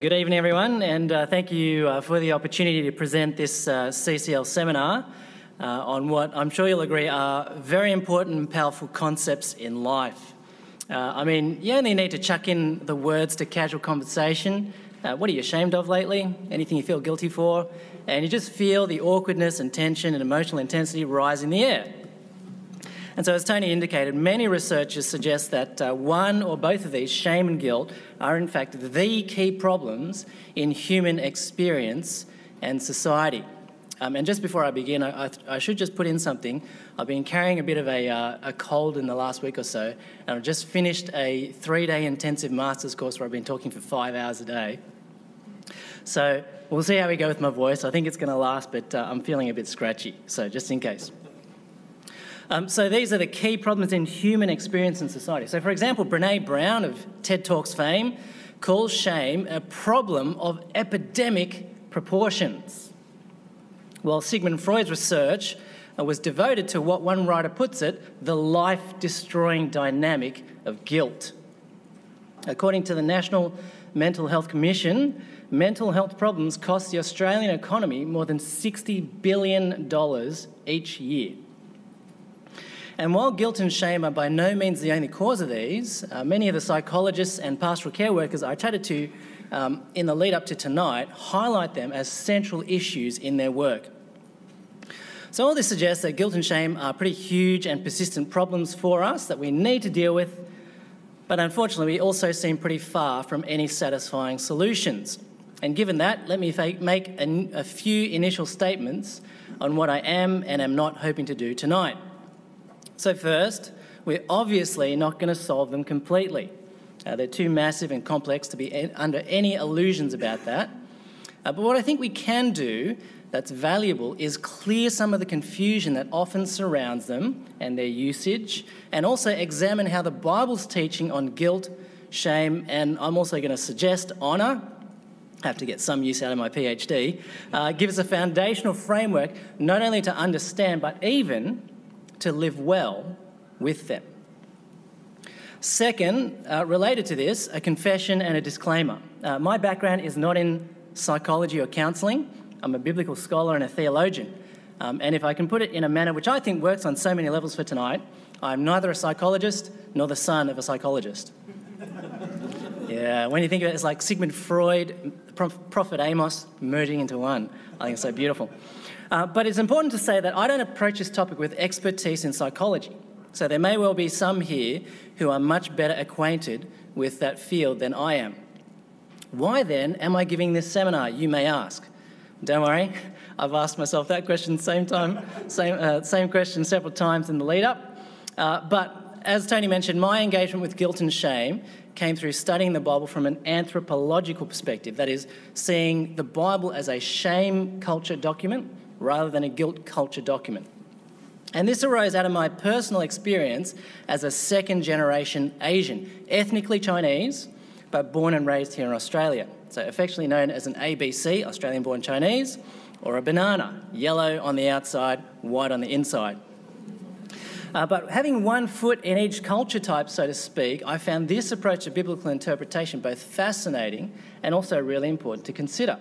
Good evening, everyone, and thank you for the opportunity to present this CCL seminar on what I'm sure you'll agree are very important and powerful concepts in life. You only need to chuck in the words to casual conversation. What are you ashamed of lately? Anything you feel guilty for? And you just feel the awkwardness and tension and emotional intensity rise in the air. And so, as Tony indicated, many researchers suggest that one or both of these, shame and guilt, are in fact the key problems in human experience and society. And just before I begin, I should just put in something. I've been carrying a bit of a cold in the last week or so, and I've just finished a 3-day intensive master's course where I've been talking for 5 hours a day. So we'll see how we go with my voice. I think it's going to last, but I'm feeling a bit scratchy, so just in case. So these are the key problems in human experience and society. So, for example, Brené Brown of TED Talks fame calls shame a problem of epidemic proportions. While Sigmund Freud's research was devoted to what one writer puts it, the life-destroying dynamic of guilt. According to the National Mental Health Commission, mental health problems cost the Australian economy more than $60 billion each year. And while guilt and shame are by no means the only cause of these, many of the psychologists and pastoral care workers I chatted to in the lead up to tonight highlight them as central issues in their work. So all this suggests that guilt and shame are pretty huge and persistent problems for us that we need to deal with, but unfortunately we also seem pretty far from any satisfying solutions. And given that, let me make a few initial statements on what I am and am not hoping to do tonight. So first, we're obviously not going to solve them completely. They're too massive and complex to be under any illusions about that. But what I think we can do that's valuable is clear some of the confusion that often surrounds them and their usage, and also examine how the Bible's teaching on guilt, shame, and I'm also going to suggest honour, I have to get some use out of my PhD, gives a foundational framework not only to understand but even to live well with them. Second, related to this, a confession and a disclaimer. My background is not in psychology or counselling. I'm a biblical scholar and a theologian. And if I can put it in a manner which I think works on so many levels for tonight, I'm neither a psychologist nor the son of a psychologist. Yeah, when you think of it, it's like Sigmund Freud, Prophet Amos merging into one. I think it's so beautiful. But it's important to say that I don't approach this topic with expertise in psychology. So there may well be some here who are much better acquainted with that field than I am. Why then am I giving this seminar, you may ask? Don't worry, I've asked myself that question same question several times in the lead up. But as Tony mentioned, my engagement with guilt and shame came through studying the Bible from an anthropological perspective, that is, seeing the Bible as a shame culture document rather than a guilt culture document. And this arose out of my personal experience as a second-generation Asian, ethnically Chinese, but born and raised here in Australia. So affectionately known as an ABC, Australian-born Chinese, or a banana, yellow on the outside, white on the inside. But having one foot in each culture type, so to speak, I found this approach to biblical interpretation both fascinating and also really important to consider.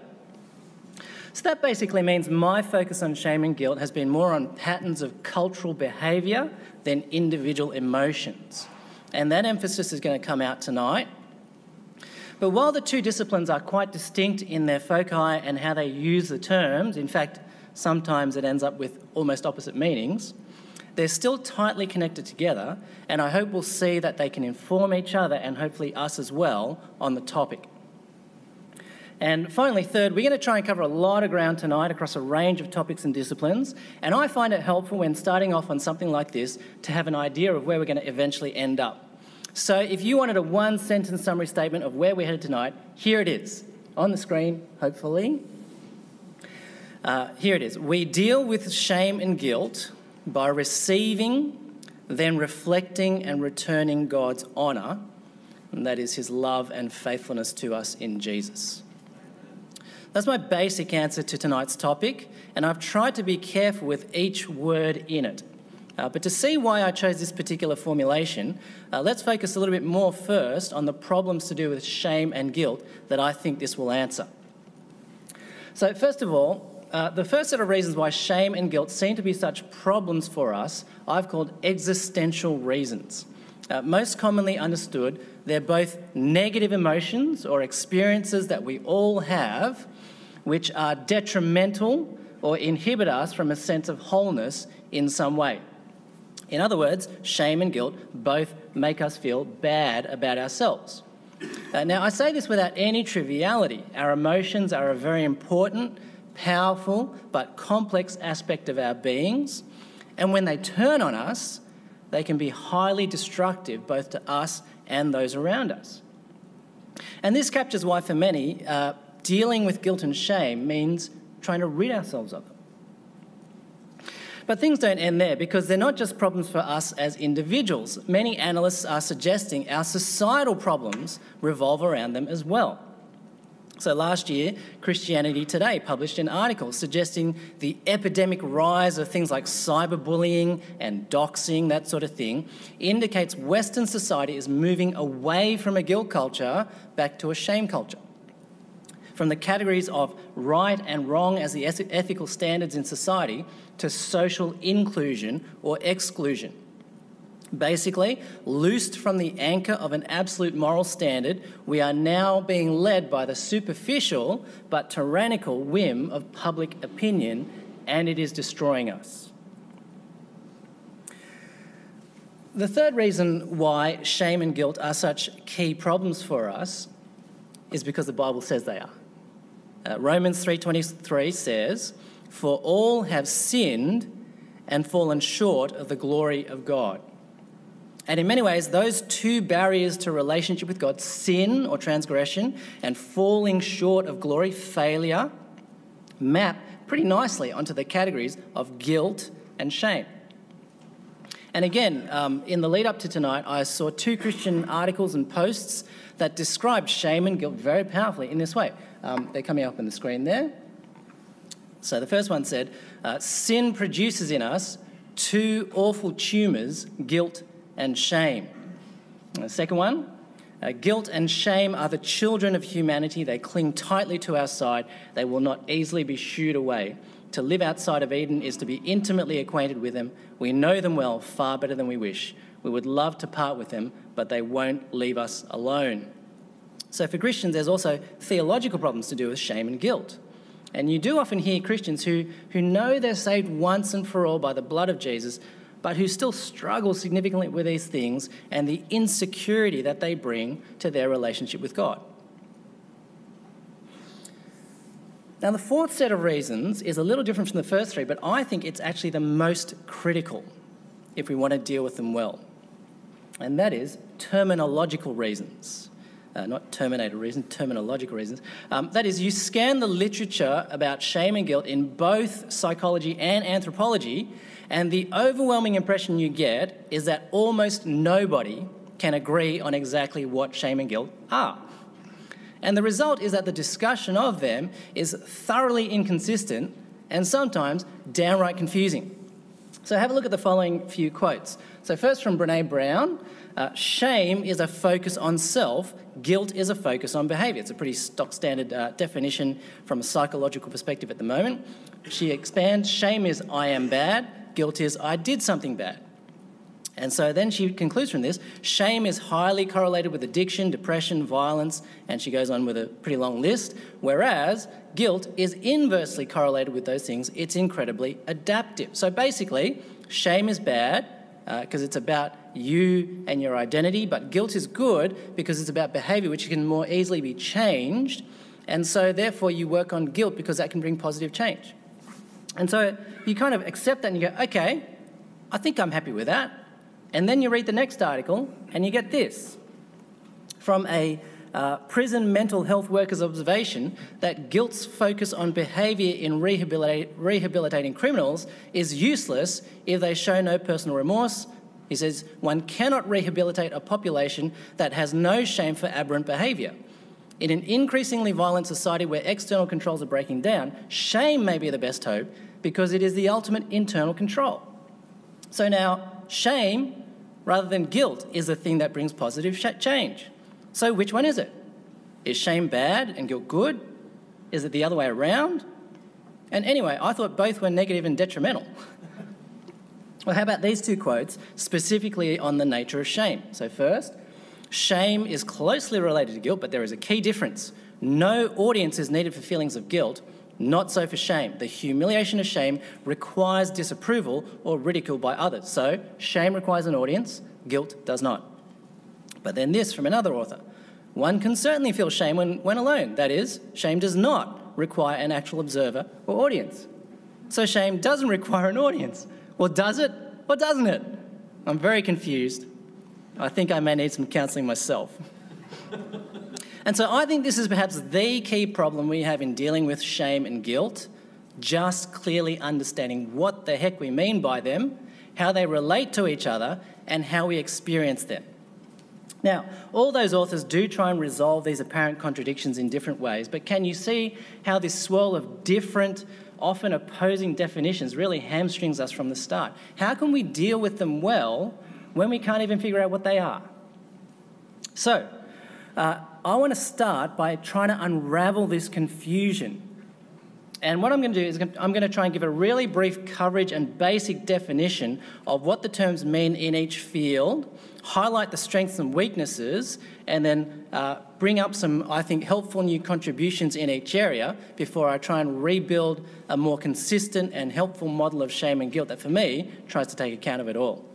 So that basically means my focus on shame and guilt has been more on patterns of cultural behaviour than individual emotions. And that emphasis is going to come out tonight. But while the two disciplines are quite distinct in their foci and how they use the terms, in fact, sometimes it ends up with almost opposite meanings, they're still tightly connected together, and I hope we'll see that they can inform each other and hopefully us as well on the topic. And finally, third, we're going to try and cover a lot of ground tonight across a range of topics and disciplines, and I find it helpful when starting off on something like this to have an idea of where we're going to eventually end up. So if you wanted a one-sentence summary statement of where we're headed tonight, here it is, on the screen, hopefully. Here it is. We deal with shame and guilt by receiving, then reflecting and returning God's honour, and that is his love and faithfulness to us in Jesus. That's my basic answer to tonight's topic, and I've tried to be careful with each word in it. But to see why I chose this particular formulation, let's focus a little bit more first on the problems to do with shame and guilt that I think this will answer. So first of all, the first set of reasons why shame and guilt seem to be such problems for us, I've called existential reasons. Most commonly understood, they're both negative emotions or experiences that we all have, which are detrimental or inhibit us from a sense of wholeness in some way. In other words, shame and guilt both make us feel bad about ourselves. Now, I say this without any triviality. Our emotions are a very important, powerful, but complex aspect of our beings, and when they turn on us, they can be highly destructive both to us and those around us. And this captures why, for many, dealing with guilt and shame means trying to rid ourselves of them. But things don't end there, because they're not just problems for us as individuals. Many analysts are suggesting our societal problems revolve around them as well. So last year, Christianity Today published an article suggesting the epidemic rise of things like cyberbullying and doxing, that sort of thing, indicates Western society is moving away from a guilt culture back to a shame culture. From the categories of right and wrong as the ethical standards in society to social inclusion or exclusion. Basically, loosed from the anchor of an absolute moral standard, we are now being led by the superficial but tyrannical whim of public opinion, and it is destroying us. The third reason why shame and guilt are such key problems for us is because the Bible says they are. Romans 3:23 says, "For all have sinned and fallen short of the glory of God." And in many ways, those two barriers to relationship with God, sin or transgression and falling short of glory, failure, map pretty nicely onto the categories of guilt and shame. And again, in the lead up to tonight, I saw two Christian articles and posts that described shame and guilt very powerfully in this way. They're coming up on the screen there. So the first one said, sin produces in us two awful tumours, guilt and shame. And the second one, guilt and shame are the children of humanity. They cling tightly to our side. They will not easily be shooed away. To live outside of Eden is to be intimately acquainted with them. We know them well, far better than we wish. We would love to part with them, but they won't leave us alone. So for Christians, there's also theological problems to do with shame and guilt. And you do often hear Christians who know they're saved once and for all by the blood of Jesus, but who still struggle significantly with these things and the insecurity that they bring to their relationship with God. Now, the fourth set of reasons is a little different from the first three, but I think it's actually the most critical if we want to deal with them well. And that is terminological reasons. Not terminator reasons, terminological reasons. That is, you scan the literature about shame and guilt in both psychology and anthropology, and the overwhelming impression you get is that almost nobody can agree on exactly what shame and guilt are. And the result is that the discussion of them is thoroughly inconsistent and sometimes downright confusing. So have a look at the following few quotes. So first from Brené Brown, shame is a focus on self, guilt is a focus on behaviour. It's a pretty stock standard definition from a psychological perspective at the moment. She expands, shame is I am bad, guilt is I did something bad. And so then she concludes from this, shame is highly correlated with addiction, depression, violence, and she goes on with a pretty long list, whereas guilt is inversely correlated with those things. It's incredibly adaptive. So basically, shame is bad because it's about you and your identity, but guilt is good because it's about behaviour which can more easily be changed, and so therefore you work on guilt because that can bring positive change. And so you kind of accept that and you go, okay, I think I'm happy with that. And then you read the next article and you get this. From a prison mental health worker's observation that guilt's focus on behaviour in rehabilitating criminals is useless if they show no personal remorse. He says, one cannot rehabilitate a population that has no shame for aberrant behaviour. In an increasingly violent society where external controls are breaking down, shame may be the best hope because it is the ultimate internal control. So now, shame, rather than guilt, is the thing that brings positive change. So which one is it? Is shame bad and guilt good? Is it the other way around? And anyway, I thought both were negative and detrimental. Well, how about these two quotes, specifically on the nature of shame? So first, shame is closely related to guilt, but there is a key difference. No audience is needed for feelings of guilt, not so for shame. The humiliation of shame requires disapproval or ridicule by others. So shame requires an audience, guilt does not. But then this from another author. One can certainly feel shame when alone. That is, shame does not require an actual observer or audience. So shame doesn't require an audience. Well, does it or doesn't it? I'm very confused. I think I may need some counselling myself. And so I think this is perhaps the key problem we have in dealing with shame and guilt, just clearly understanding what the heck we mean by them, how they relate to each other, and how we experience them. Now, all those authors do try and resolve these apparent contradictions in different ways, but can you see how this swirl of different, often opposing definitions really hamstrings us from the start? How can we deal with them well when we can't even figure out what they are? So, I want to start by trying to unravel this confusion. And what I'm going to do is I'm going to try and give a really brief coverage and basic definition of what the terms mean in each field, highlight the strengths and weaknesses, and then bring up some, I think, helpful new contributions in each area before I try and rebuild a more consistent and helpful model of shame and guilt that, for me, tries to take account of it all.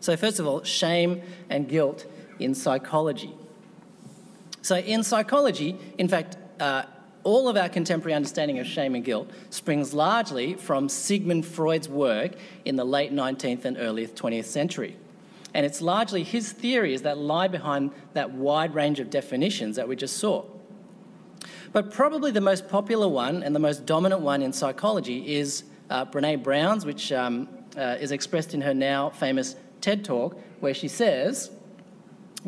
So first of all, shame and guilt in psychology. So in psychology, in fact, all of our contemporary understanding of shame and guilt springs largely from Sigmund Freud's work in the late 19th and early 20th century. And it's largely his theories that lie behind that wide range of definitions that we just saw. But probably the most popular one and the most dominant one in psychology is Brené Brown's, which is expressed in her now famous TED Talk, where she says,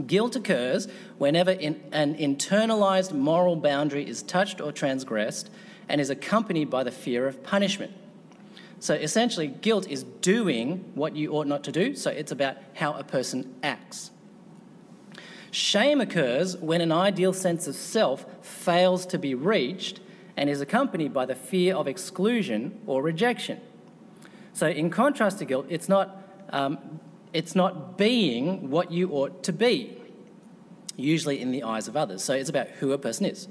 guilt occurs whenever an internalised moral boundary is touched or transgressed and is accompanied by the fear of punishment. So essentially, guilt is doing what you ought not to do, so it's about how a person acts. Shame occurs when an ideal sense of self fails to be reached and is accompanied by the fear of exclusion or rejection. So in contrast to guilt, it's not being what you ought to be, usually in the eyes of others. So it's about who a person is.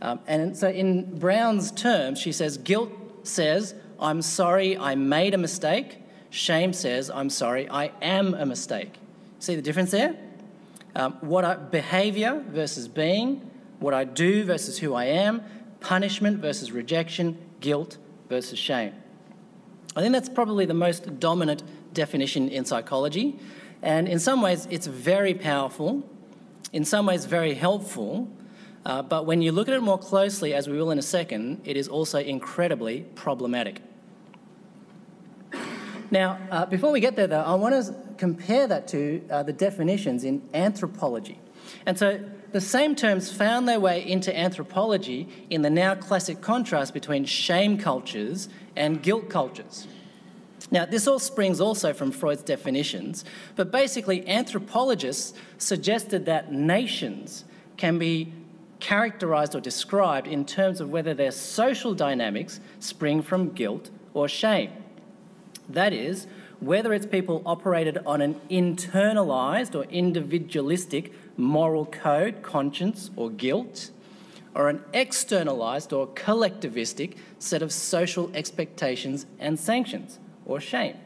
And so in Brown's terms, she says, guilt says, I'm sorry, I made a mistake. Shame says, I'm sorry, I am a mistake. See the difference there? Behaviour versus being, what I do versus who I am, punishment versus rejection, guilt versus shame. I think that's probably the most dominant definition in psychology, and in some ways it's very powerful, in some ways very helpful, but when you look at it more closely, as we will in a second, it is also incredibly problematic. Now, before we get there though, I want to compare that to the definitions in anthropology. And so the same terms found their way into anthropology in the now classic contrast between shame cultures and guilt cultures. Now, this all springs also from Freud's definitions, but basically anthropologists suggested that nations can be characterised or described in terms of whether their social dynamics spring from guilt or shame. That is, whether its people operated on an internalised or individualistic moral code, conscience or guilt, or an externalised or collectivistic set of social expectations and sanctions, or shame.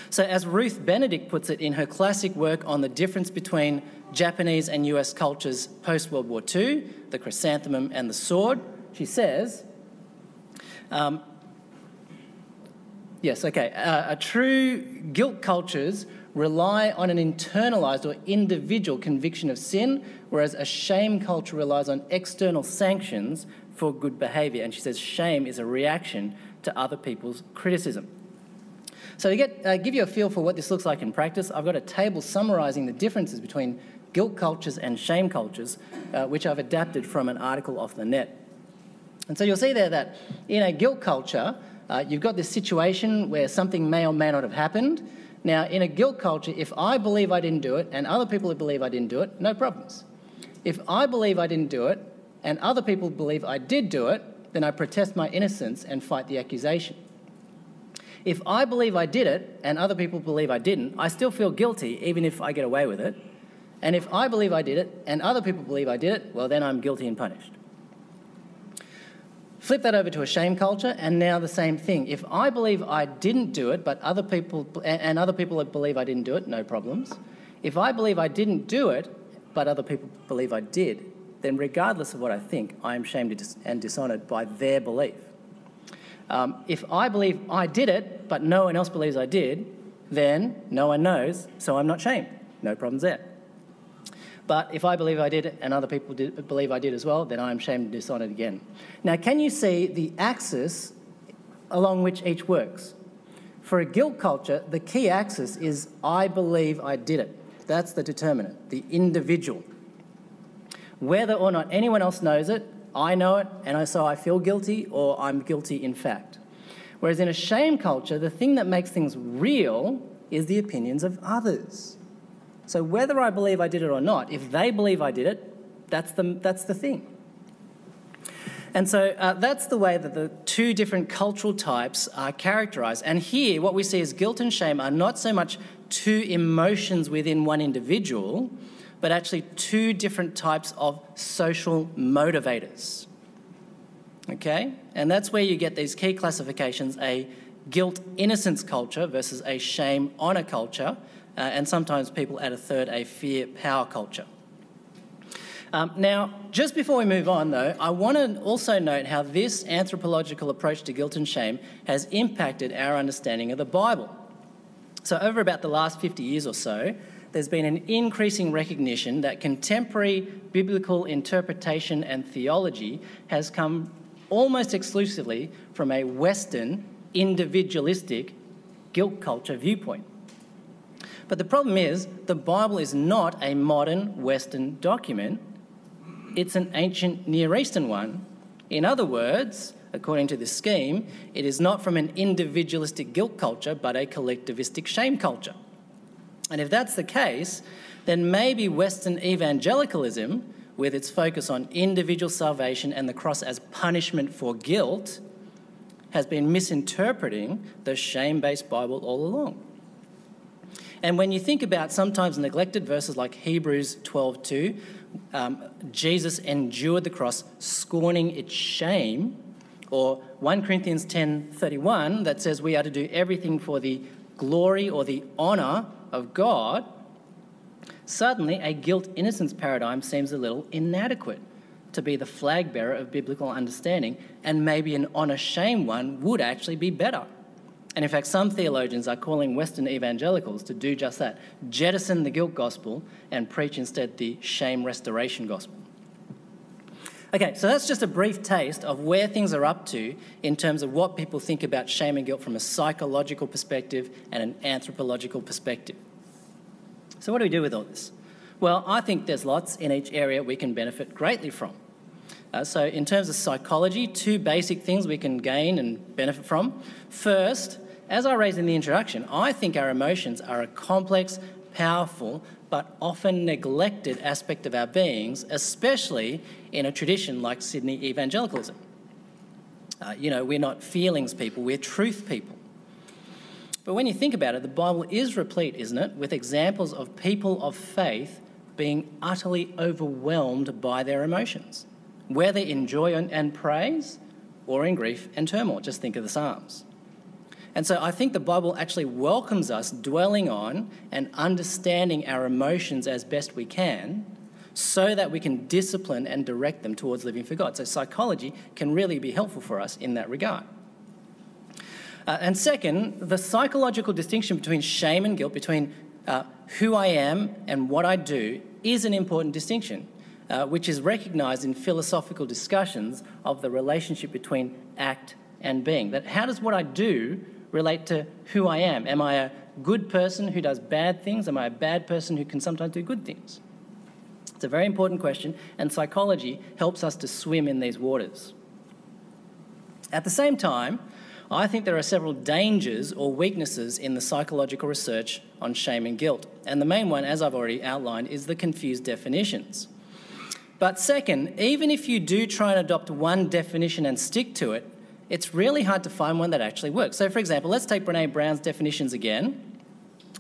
So as Ruth Benedict puts it in her classic work on the difference between Japanese and US cultures post-World War II, The Chrysanthemum and the Sword, she says, true guilt cultures rely on an internalised or individual conviction of sin, whereas a shame culture relies on external sanctions for good behaviour. And she says shame is a reaction to other people's criticism. So to give you a feel for what this looks like in practice, I've got a table summarising the differences between guilt cultures and shame cultures, which I've adapted from an article off the net. And so you'll see there that in a guilt culture, You've got this situation where something may or may not have happened. Now, in a guilt culture, if I believe I didn't do it and other people believe I didn't do it, no problems. If I believe I didn't do it and other people believe I did do it, then I protest my innocence and fight the accusation. If I believe I did it and other people believe I didn't, I still feel guilty even if I get away with it. And if I believe I did it and other people believe I did it, well, then I'm guilty and punished. Flip that over to a shame culture, and now the same thing. If I believe I didn't do it, but other people believe I didn't do it, no problems. If I believe I didn't do it, but other people believe I did, then regardless of what I think, I am shamed and dishonoured by their belief. If I believe I did it, but no one else believes I did, then no one knows, so I'm not shamed. No problems there. But if I believe I did it and other people believe I did as well, then I am shamed and dishonoured again. Now, can you see the axis along which each works? For a guilt culture, the key axis is I believe I did it. That's the determinant, the individual. Whether or not anyone else knows it, I know it, and so I feel guilty, or I'm guilty in fact. Whereas in a shame culture, the thing that makes things real is the opinions of others. So whether I believe I did it or not, if they believe I did it, that's the thing. And so that's the way that the two different cultural types are characterised. And here, what we see is guilt and shame are not so much two emotions within one individual, but actually two different types of social motivators. Okay? And that's where you get these key classifications, a guilt-innocence culture versus a shame-honour culture, and sometimes people add a third, a fear-power culture. Now, just before we move on, though, I want to also note how this anthropological approach to guilt and shame has impacted our understanding of the Bible. So over about the last 50 years or so, there's been an increasing recognition that contemporary biblical interpretation and theology has come almost exclusively from a Western, individualistic guilt culture viewpoint. But the problem is, the Bible is not a modern Western document. It's an ancient Near Eastern one. In other words, according to this scheme, it is not from an individualistic guilt culture, but a collectivistic shame culture. And if that's the case, then maybe Western evangelicalism, with its focus on individual salvation and the cross as punishment for guilt, has been misinterpreting the shame-based Bible all along. And when you think about sometimes neglected verses like Hebrews 12:2, Jesus endured the cross, scorning its shame, or 1 Corinthians 10:31 that says we are to do everything for the glory or the honour of God, suddenly a guilt-innocence paradigm seems a little inadequate to be the flag bearer of biblical understanding, and maybe an honour-shame one would actually be better. And in fact, some theologians are calling Western evangelicals to do just that, jettison the guilt gospel and preach instead the shame restoration gospel. Okay, so that's just a brief taste of where things are up to in terms of what people think about shame and guilt from a psychological perspective and an anthropological perspective. So what do we do with all this? Well, I think there's lots in each area we can benefit greatly from. So in terms of psychology, two basic things we can gain and benefit from. First, as I raised in the introduction, I think our emotions are a complex, powerful, but often neglected aspect of our beings, especially in a tradition like Sydney evangelicalism. We're not feelings people, we're truth people. But when you think about it, the Bible is replete, isn't it, with examples of people of faith being utterly overwhelmed by their emotions, whether in joy and praise or in grief and turmoil. Just think of the Psalms. And so I think the Bible actually welcomes us dwelling on and understanding our emotions as best we can so that we can discipline and direct them towards living for God. So psychology can really be helpful for us in that regard. And second, the psychological distinction between shame and guilt, between who I am and what I do, is an important distinction, which is recognised in philosophical discussions of the relationship between act and being. That how does what I do relate to who I am? Am I a good person who does bad things? Am I a bad person who can sometimes do good things? It's a very important question, and psychology helps us to swim in these waters. At the same time, I think there are several dangers or weaknesses in the psychological research on shame and guilt. And the main one, as I've already outlined, is the confused definitions. But second, even if you do try and adopt one definition and stick to it, it's really hard to find one that actually works. So for example, let's take Brené Brown's definitions again.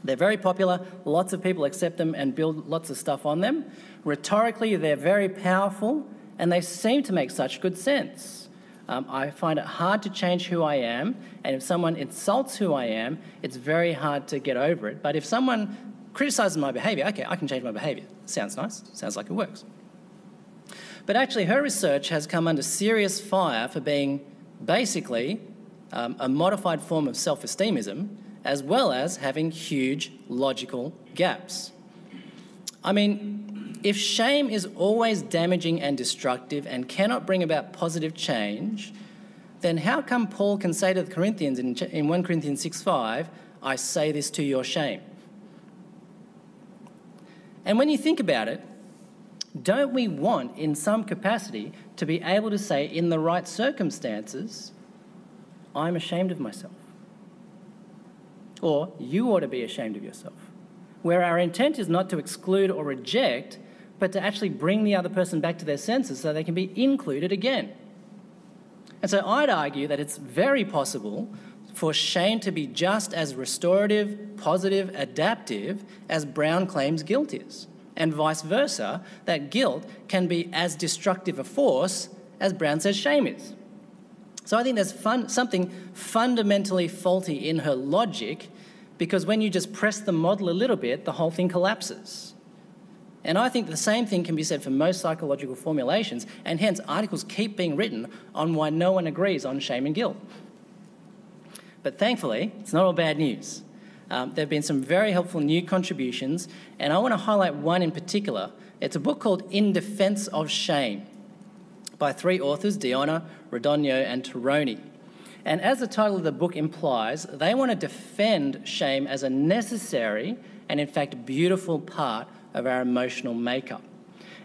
They're very popular, lots of people accept them and build lots of stuff on them. Rhetorically, they're very powerful and they seem to make such good sense. I find it hard to change who I am, and if someone insults who I am, it's very hard to get over it. But if someone criticises my behaviour, okay, I can change my behaviour. Sounds nice, sounds like it works. But actually, her research has come under serious fire for being basically a modified form of self-esteemism, as well as having huge logical gaps. I mean, if shame is always damaging and destructive and cannot bring about positive change, then how come Paul can say to the Corinthians in 1 Corinthians 6:5, I say this to your shame? And when you think about it, don't we want, in some capacity, to be able to say, in the right circumstances, I'm ashamed of myself? Or you ought to be ashamed of yourself, where our intent is not to exclude or reject, but to actually bring the other person back to their senses so they can be included again. And so I'd argue that it's very possible for shame to be just as restorative, positive, adaptive as Brown claims guilt is, and vice versa, that guilt can be as destructive a force as Brown says shame is. So I think there's something fundamentally faulty in her logic, because when you just press the model a little bit, the whole thing collapses. And I think the same thing can be said for most psychological formulations, and hence articles keep being written on why no one agrees on shame and guilt. But thankfully, it's not all bad news. There have been some very helpful new contributions, and I want to highlight one in particular. It's a book called In Defense of Shame by 3 authors, Dionne, Radogno and Tirone. And as the title of the book implies, they want to defend shame as a necessary and in fact beautiful part of our emotional makeup.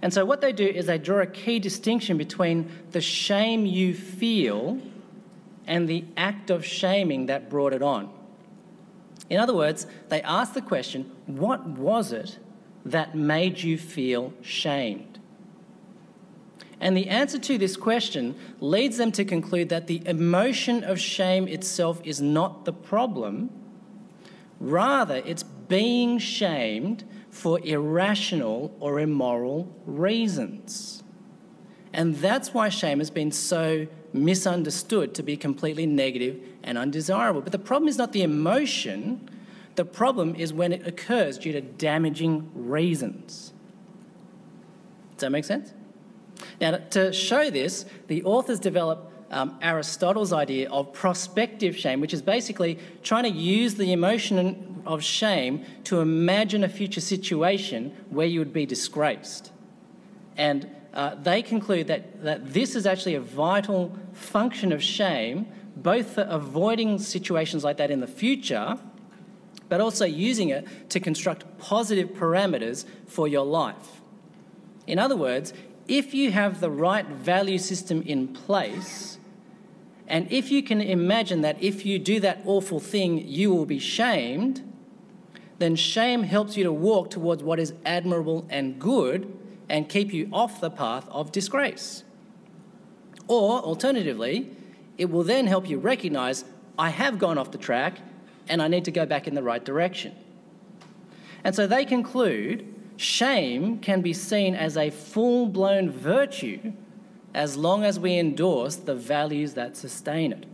And so what they do is they draw a key distinction between the shame you feel and the act of shaming that brought it on. In other words, they ask the question, what was it that made you feel shamed? And the answer to this question leads them to conclude that the emotion of shame itself is not the problem. Rather, it's being shamed for irrational or immoral reasons. And that's why shame has been so misunderstood to be completely negative and undesirable. But the problem is not the emotion. The problem is when it occurs due to damaging reasons. Does that make sense? Now, to show this, the authors develop Aristotle's idea of prospective shame, which is basically trying to use the emotion of shame to imagine a future situation where you would be disgraced. And they conclude that this is actually a vital function of shame, both for avoiding situations like that in the future, but also using it to construct positive parameters for your life. In other words, if you have the right value system in place, and if you can imagine that if you do that awful thing, you will be shamed, then shame helps you to walk towards what is admirable and good and keep you off the path of disgrace. Or, alternatively, it will then help you recognise, I have gone off the track and I need to go back in the right direction. And so they conclude shame can be seen as a full-blown virtue as long as we endorse the values that sustain it.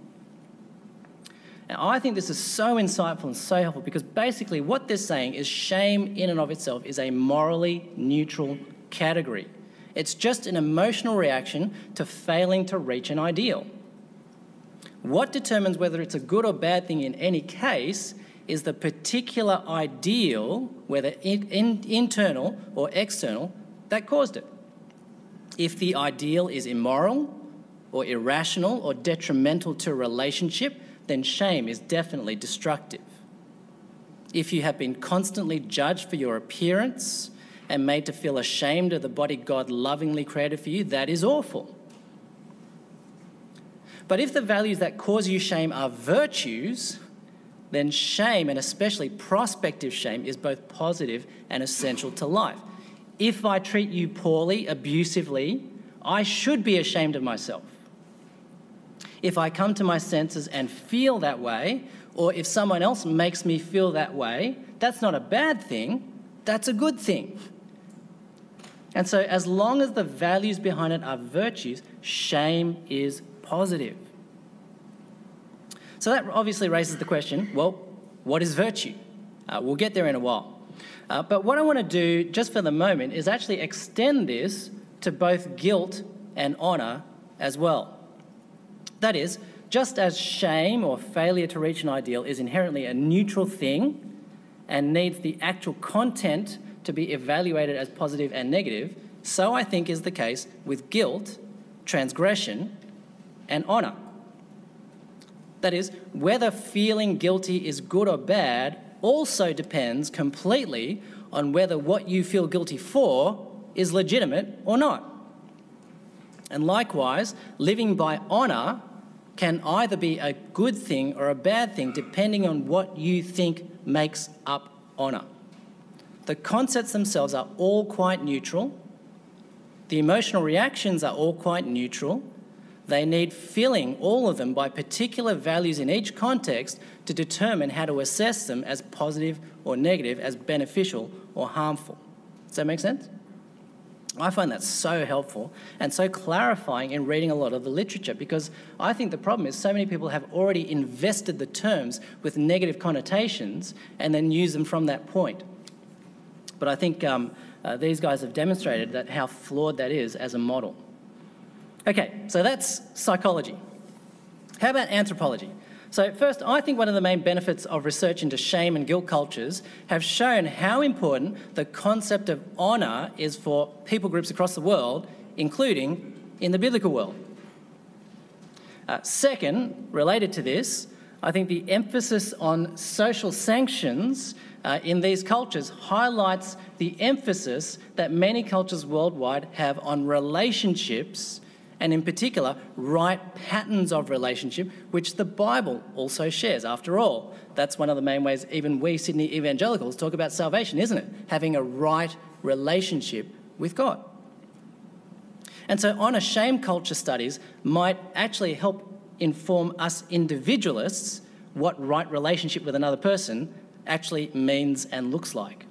Now, I think this is so insightful and so helpful because basically what they're saying is shame in and of itself is a morally neutral category. It's just an emotional reaction to failing to reach an ideal. What determines whether it's a good or bad thing in any case is the particular ideal, whether internal or external, that caused it. If the ideal is immoral or irrational or detrimental to a relationship, then shame is definitely destructive. If you have been constantly judged for your appearance and made to feel ashamed of the body God lovingly created for you, that is awful. But if the values that cause you shame are virtues, then shame, and especially prospective shame, is both positive and essential to life. If I treat you poorly, abusively, I should be ashamed of myself. If I come to my senses and feel that way, or if someone else makes me feel that way, that's not a bad thing, that's a good thing. And so as long as the values behind it are virtues, shame is positive. So that obviously raises the question, well, what is virtue? We'll get there in a while. But what I want to do just for the moment is actually extend this to both guilt and honour as well. That is, just as shame or failure to reach an ideal is inherently a neutral thing and needs the actual content to be evaluated as positive and negative, so I think is the case with guilt, transgression, and honour. That is, whether feeling guilty is good or bad also depends completely on whether what you feel guilty for is legitimate or not. And likewise, living by honour can either be a good thing or a bad thing depending on what you think makes up honour. The concepts themselves are all quite neutral. The emotional reactions are all quite neutral. They need filling, all of them, by particular values in each context to determine how to assess them as positive or negative, as beneficial or harmful. Does that make sense? I find that so helpful and so clarifying in reading a lot of the literature, because I think the problem is so many people have already invested the terms with negative connotations and then use them from that point. But I think these guys have demonstrated that how flawed that is as a model. Okay, so that's psychology. How about anthropology? So first, I think one of the main benefits of research into shame and guilt cultures have shown how important the concept of honour is for people groups across the world, including in the biblical world. Second, related to this, I think the emphasis on social sanctions in these cultures highlights the emphasis that many cultures worldwide have on relationships, and in particular, right patterns of relationship, which the Bible also shares. After all, that's one of the main ways even we Sydney evangelicals talk about salvation, isn't it? Having a right relationship with God. And so honour-shame culture studies might actually help inform us individualists what right relationship with another person actually means and looks like.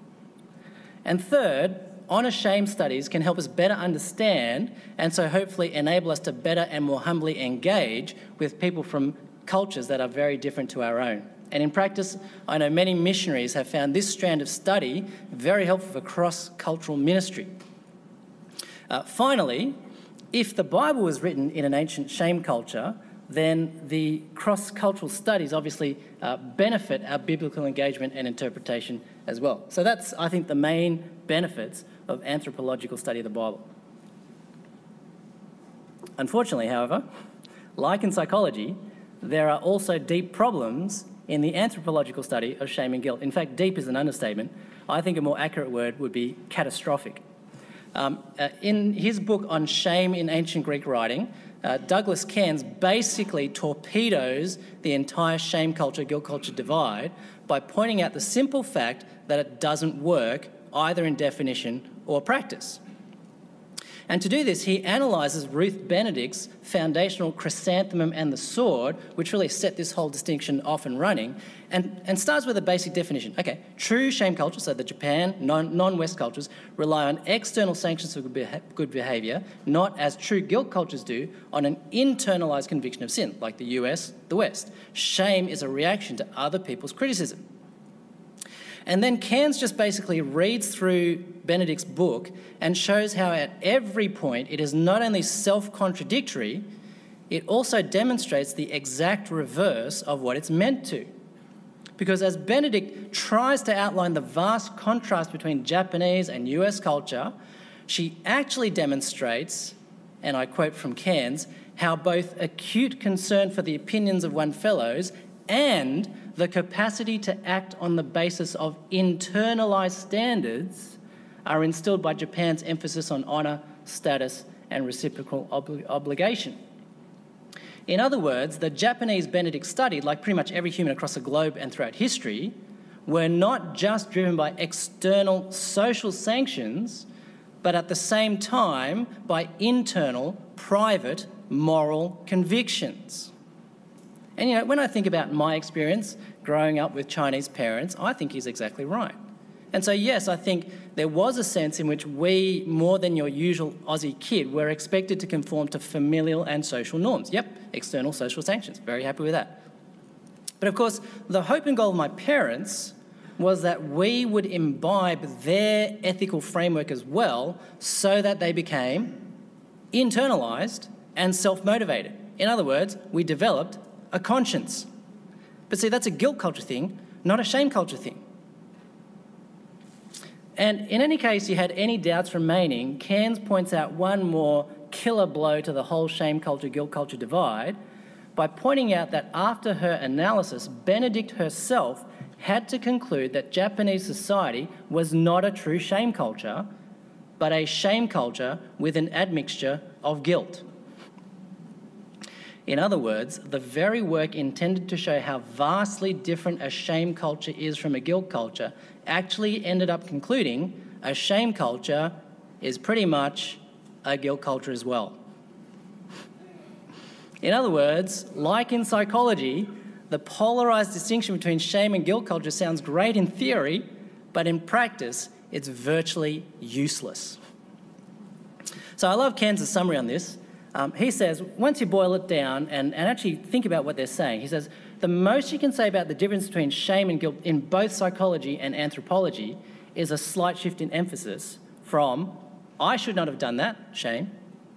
And third, honour-shame studies can help us better understand and so hopefully enable us to better and more humbly engage with people from cultures that are very different to our own. And in practice, I know many missionaries have found this strand of study very helpful for cross-cultural ministry. Finally, if the Bible was written in an ancient shame culture, then the cross-cultural studies obviously benefit our biblical engagement and interpretation as well. So that's, I think, the main benefits of anthropological study of the Bible. Unfortunately, however, like in psychology, there are also deep problems in the anthropological study of shame and guilt. In fact, deep is an understatement. I think a more accurate word would be catastrophic. In his book on shame in ancient Greek writing, Douglas Cairns basically torpedoes the entire shame culture, guilt culture divide by pointing out the simple fact that it doesn't work either in definition or practice. And to do this, he analyses Ruth Benedict's foundational Chrysanthemum and the Sword, which really set this whole distinction off and running, and starts with a basic definition. Okay, true shame culture, so the Japan, non-West cultures, rely on external sanctions for good behaviour, not as true guilt cultures do, on an internalised conviction of sin, like the US, the West. Shame is a reaction to other people's criticism. And then Cairns just basically reads through Benedict's book and shows how at every point it is not only self-contradictory, it also demonstrates the exact reverse of what it's meant to. Because as Benedict tries to outline the vast contrast between Japanese and US culture, she actually demonstrates, and I quote from Cairns, how both acute concern for the opinions of one's fellows and the capacity to act on the basis of internalised standards are instilled by Japan's emphasis on honour, status and reciprocal obligation. In other words, the Japanese Benedict studied, like pretty much every human across the globe and throughout history, were not just driven by external social sanctions, but at the same time by internal, private, moral convictions. And you know, when I think about my experience growing up with Chinese parents, I think he's exactly right. And so yes, I think there was a sense in which we, more than your usual Aussie kid, were expected to conform to familial and social norms. Yep, external social sanctions, very happy with that. But of course, the hope and goal of my parents was that we would imbibe their ethical framework as well, so that they became internalised and self-motivated. In other words, we developed a conscience. But see, that's a guilt culture thing, not a shame culture thing. And in any case you had any doubts remaining, Cairns points out one more killer blow to the whole shame culture, guilt culture divide by pointing out that after her analysis, Benedict herself had to conclude that Japanese society was not a true shame culture, but a shame culture with an admixture of guilt. In other words, the very work intended to show how vastly different a shame culture is from a guilt culture actually ended up concluding a shame culture is pretty much a guilt culture as well. In other words, like in psychology, the polarised distinction between shame and guilt culture sounds great in theory, but in practice, it's virtually useless. So I love Cairns' summary on this. He says, once you boil it down and actually think about what they're saying, he says, the most you can say about the difference between shame and guilt in both psychology and anthropology is a slight shift in emphasis from, I should not have done that, shame,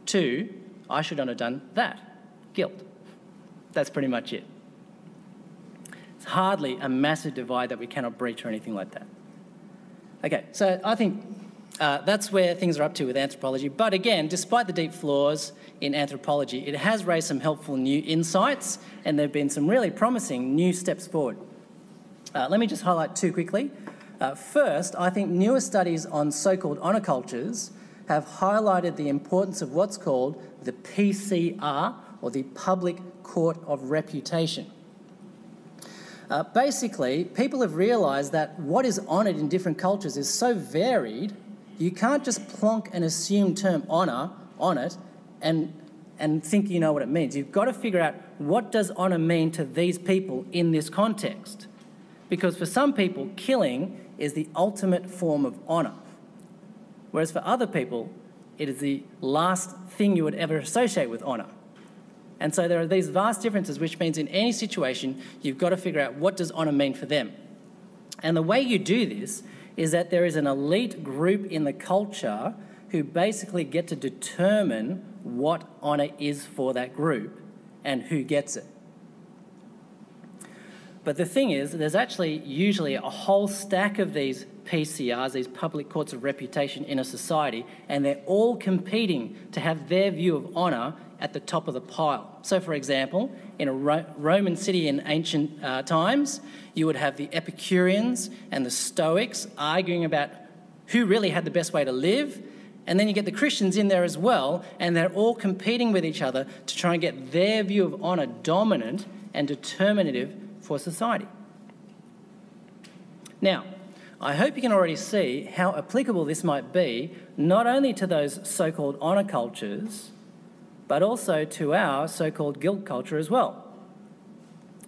to, I should not have done that, guilt. That's pretty much it. It's hardly a massive divide that we cannot breach or anything like that. Okay, so I think that's where things are up to with anthropology. But again, despite the deep flaws in anthropology, it has raised some helpful new insights, and there have been some really promising new steps forward. Let me just highlight two quickly. First, I think newer studies on so-called honour cultures have highlighted the importance of what's called the PCR, or the Public Court of Reputation. Basically, people have realised that what is honoured in different cultures is so varied, you can't just plonk an assumed term honour on it and think you know what it means. You've got to figure out, what does honour mean to these people in this context? Because for some people, killing is the ultimate form of honour, whereas for other people, it is the last thing you would ever associate with honour. And so there are these vast differences, which means in any situation, you've got to figure out, what does honour mean for them? And the way you do this is that there is an elite group in the culture who basically get to determine what honour is for that group and who gets it. But the thing is, there's actually usually a whole stack of these PCRs, these public courts of reputation in a society, and they're all competing to have their view of honour at the top of the pile. So, for example, in a Roman city in ancient times, you would have the Epicureans and the Stoics arguing about who really had the best way to live, and then you get the Christians in there as well, and they're all competing with each other to try and get their view of honour dominant and determinative for society. Now, I hope you can already see how applicable this might be, not only to those so-called honour cultures, but also to our so-called guilt culture as well.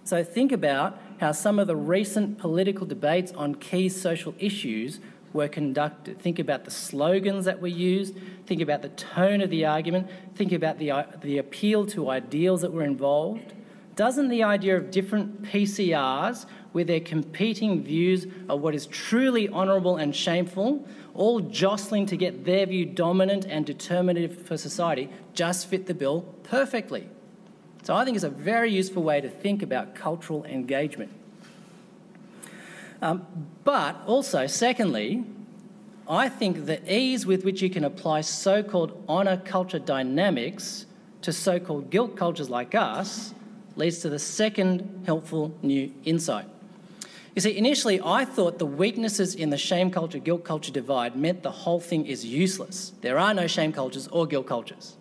So think about how some of the recent political debates on key social issues were conducted. Think about the slogans that were used, think about the tone of the argument, think about the appeal to ideals that were involved. Doesn't the idea of different PCRs with their competing views of what is truly honourable and shameful, all jostling to get their view dominant and determinative for society, just fit the bill perfectly? So I think it's a very useful way to think about cultural engagement. But also, secondly, I think the ease with which you can apply so-called honour culture dynamics to so-called guilt cultures like us leads to the second helpful new insight. You see, initially I thought the weaknesses in the shame culture, guilt culture divide meant the whole thing is useless. There are no shame cultures or guilt cultures.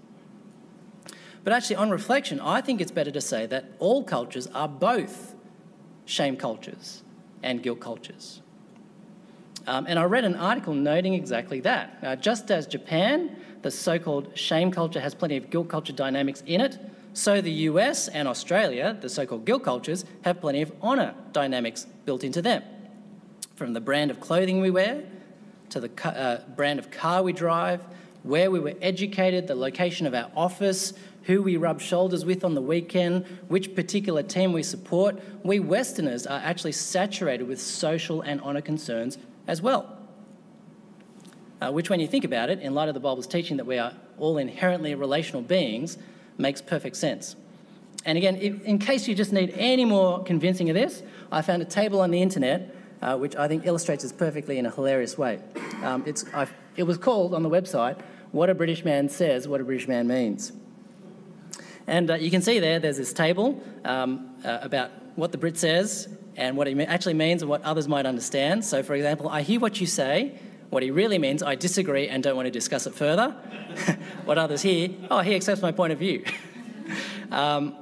But actually, on reflection, I think it's better to say that all cultures are both shame cultures and guilt cultures. And I read an article noting exactly that. Just as Japan, the so-called shame culture, has plenty of guilt culture dynamics in it, so the US and Australia, the so-called guilt cultures, have plenty of honour dynamics built into them. From the brand of clothing we wear, to the brand of car we drive, where we were educated, the location of our office, who we rub shoulders with on the weekend, which particular team we support, we Westerners are actually saturated with social and honour concerns as well. Which, when you think about it, in light of the Bible's teaching that we are all inherently relational beings, makes perfect sense. And again, in case you just need any more convincing of this, I found a table on the internet which I think illustrates this perfectly in a hilarious way. It was called, on the website, What a British Man Says, What a British Man Means. And you can see there's this table about what the Brit says and what he actually means and what others might understand. So, for example, I hear what you say. What he really means, I disagree and don't want to discuss it further. What others hear, oh, he accepts my point of view. How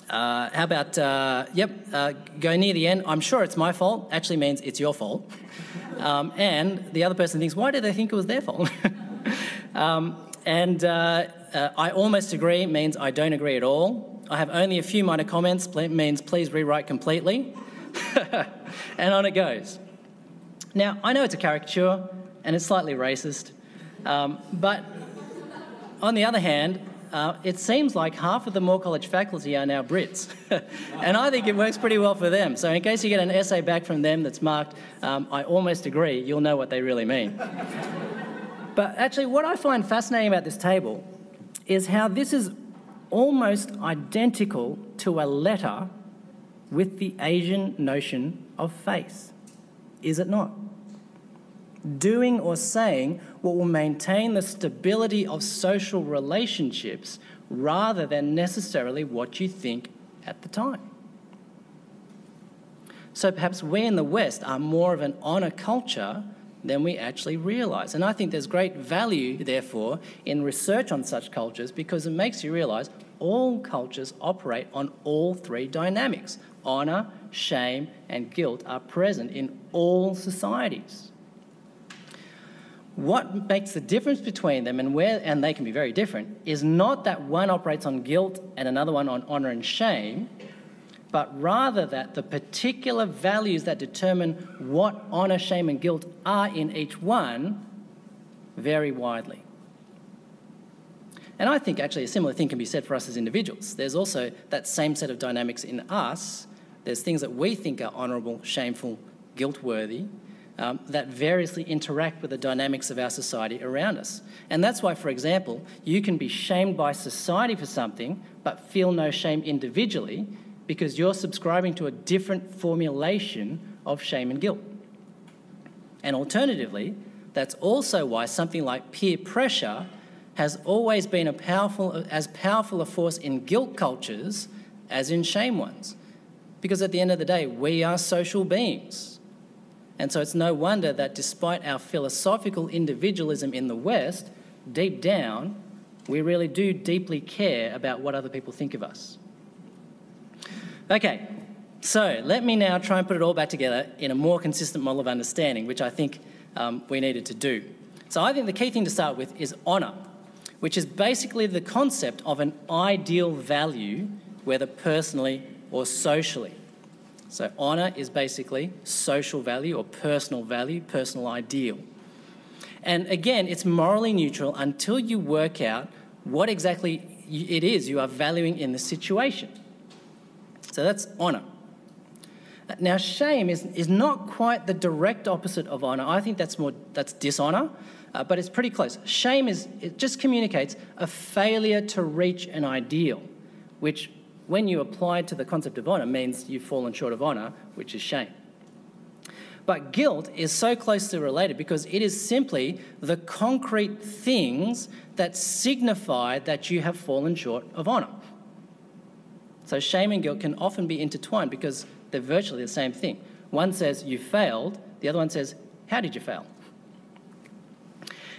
about, go near the end, I'm sure it's my fault, actually means it's your fault. And the other person thinks, why do they think it was their fault? I almost agree means I don't agree at all. I have only a few minor comments means please rewrite completely. And on it goes. Now, I know it's a caricature and it's slightly racist, but on the other hand, it seems like half of the Moore College faculty are now Brits. And I think it works pretty well for them. So in case you get an essay back from them that's marked, I almost agree, you'll know what they really mean. But actually, what I find fascinating about this table is how this is almost identical to a letter with the Asian notion of face. Is it not? Doing or saying what will maintain the stability of social relationships rather than necessarily what you think at the time. So perhaps we in the West are more of an honour culture than we actually realise. And I think there's great value, therefore, in research on such cultures because it makes you realise all cultures operate on all three dynamics. Honour, shame and guilt are present in all societies. What makes the difference between them and they can be very different, is not that one operates on guilt and another one on honour and shame, but rather that the particular values that determine what honour, shame and guilt are in each one vary widely. And I think actually a similar thing can be said for us as individuals. There's also that same set of dynamics in us. There's things that we think are honourable, shameful, guilt-worthy, that variously interact with the dynamics of our society around us. And that's why, for example, you can be shamed by society for something but feel no shame individually because you're subscribing to a different formulation of shame and guilt. And alternatively, that's also why something like peer pressure has always been as powerful a force in guilt cultures as in shame ones. Because at the end of the day, we are social beings. And so it's no wonder that despite our philosophical individualism in the West, deep down, we really do deeply care about what other people think of us. Okay, so let me now try and put it all back together in a more consistent model of understanding, which I think we needed to do. So I think the key thing to start with is honour, which is basically the concept of an ideal value, whether personally or socially. So honour is basically social value or personal value, personal ideal. And again, it's morally neutral until you work out what exactly it is you are valuing in the situation. So that's honour. Now, shame is not quite the direct opposite of honour. I think that's dishonour, but it's pretty close. Shame it just communicates a failure to reach an ideal, which when you apply to the concept of honour means you've fallen short of honour, which is shame. But guilt is so closely related because it is simply the concrete things that signify that you have fallen short of honour. So shame and guilt can often be intertwined because they're virtually the same thing. One says you failed, the other one says, how did you fail?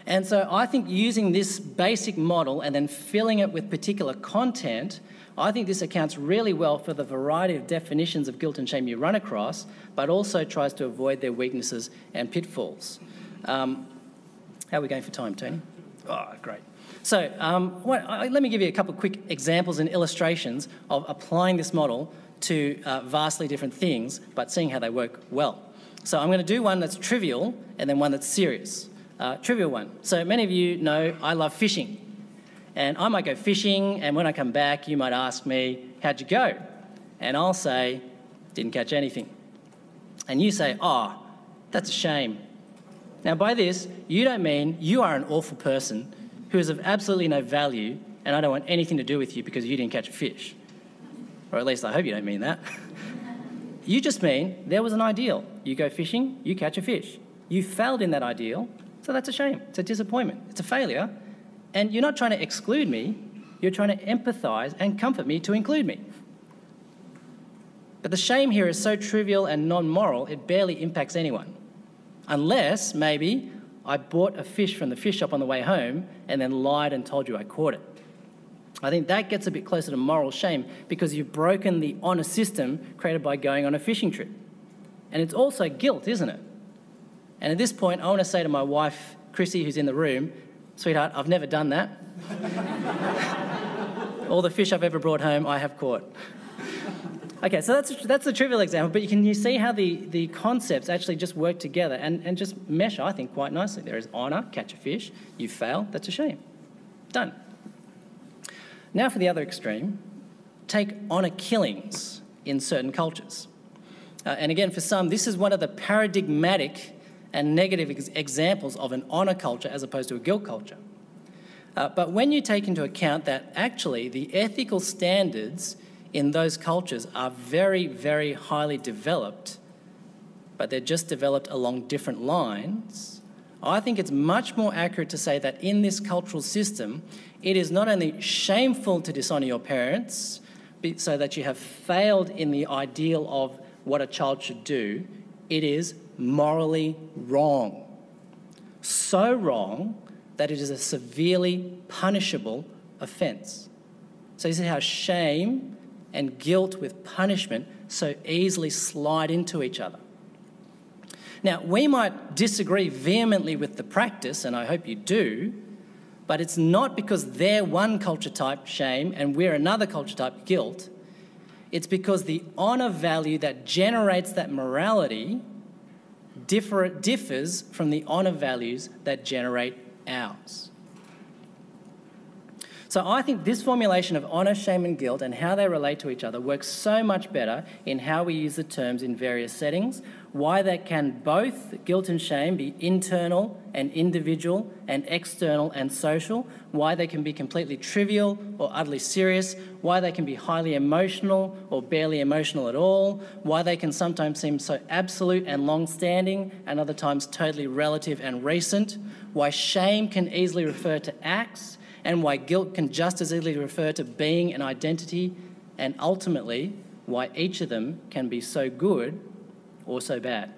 And so I think using this basic model and then filling it with particular content, I think this accounts really well for the variety of definitions of guilt and shame you run across, but also tries to avoid their weaknesses and pitfalls. How are we going for time, Tony? Oh, great. So let me give you a couple of quick examples and illustrations of applying this model to vastly different things, but seeing how they work well. So I'm going to do one that's trivial and then one that's serious. Trivial one. So many of you know I love fishing. And I might go fishing, and when I come back, you might ask me, how'd you go? And I'll say, didn't catch anything. And you say, oh, that's a shame. Now, by this, you don't mean you are an awful person who is of absolutely no value, and I don't want anything to do with you because you didn't catch a fish. Or at least I hope you don't mean that. You just mean there was an ideal. You go fishing, you catch a fish. You failed in that ideal, so that's a shame. It's a disappointment. It's a failure. And you're not trying to exclude me, you're trying to empathise and comfort me to include me. But the shame here is so trivial and non-moral, it barely impacts anyone. Unless, maybe, I bought a fish from the fish shop on the way home and then lied and told you I caught it. I think that gets a bit closer to moral shame because you've broken the honour system created by going on a fishing trip. And it's also guilt, isn't it? And at this point, I want to say to my wife, Chrissy, who's in the room, sweetheart, I've never done that. All the fish I've ever brought home, I have caught. Okay, so that's a trivial example, but you see how the concepts actually just work together and just mesh, I think, quite nicely. There is honour, catch a fish, you fail, that's a shame. Done. Now for the other extreme, take honour killings in certain cultures. And again, for some, this is one of the paradigmatic and negative examples of an honour culture as opposed to a guilt culture. But when you take into account that actually the ethical standards in those cultures are very, very highly developed, but they're just developed along different lines, I think it's much more accurate to say that in this cultural system, it is not only shameful to dishonour your parents so that you have failed in the ideal of what a child should do, it is morally wrong. So wrong that it is a severely punishable offence. So you see how shame and guilt with punishment so easily slide into each other. Now, we might disagree vehemently with the practice, and I hope you do, but it's not because they're one culture type, shame, and we're another culture type, guilt. It's because the honour value that generates that morality differs from the honour values that generate ours. So I think this formulation of honour, shame and guilt and how they relate to each other works so much better in how we use the terms in various settings, why they can both, guilt and shame, be internal and individual and external and social, why they can be completely trivial or utterly serious, why they can be highly emotional or barely emotional at all, why they can sometimes seem so absolute and long-standing and other times totally relative and recent, why shame can easily refer to acts, and why guilt can just as easily refer to being an identity, and ultimately why each of them can be so good or so bad.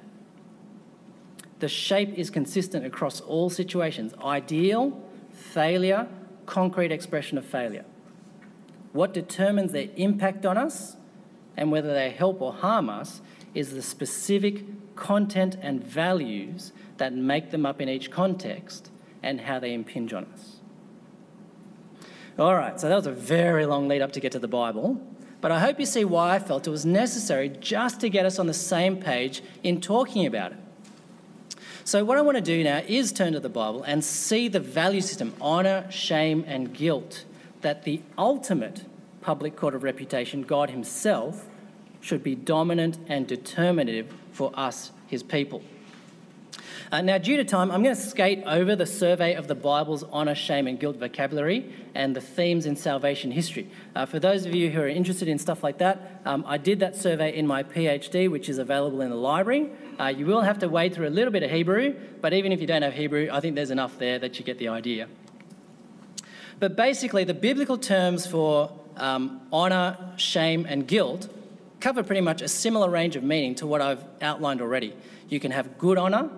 The shape is consistent across all situations: ideal, failure, concrete expression of failure. What determines their impact on us and whether they help or harm us is the specific content and values that make them up in each context and how they impinge on us. All right, so that was a very long lead up to get to the Bible, but I hope you see why I felt it was necessary just to get us on the same page in talking about it. So what I want to do now is turn to the Bible and see the value system, honour, shame and guilt, that the ultimate public court of reputation, God himself, should be dominant and determinative for us, his people. Now, due to time, I'm going to skate over the survey of the Bible's honour, shame and guilt vocabulary and the themes in salvation history. For those of you who are interested in stuff like that, I did that survey in my PhD, which is available in the library. You will have to wade through a little bit of Hebrew, but even if you don't have Hebrew, I think there's enough there that you get the idea. But basically, the biblical terms for honour, shame and guilt cover pretty much a similar range of meaning to what I've outlined already. You can have good honour,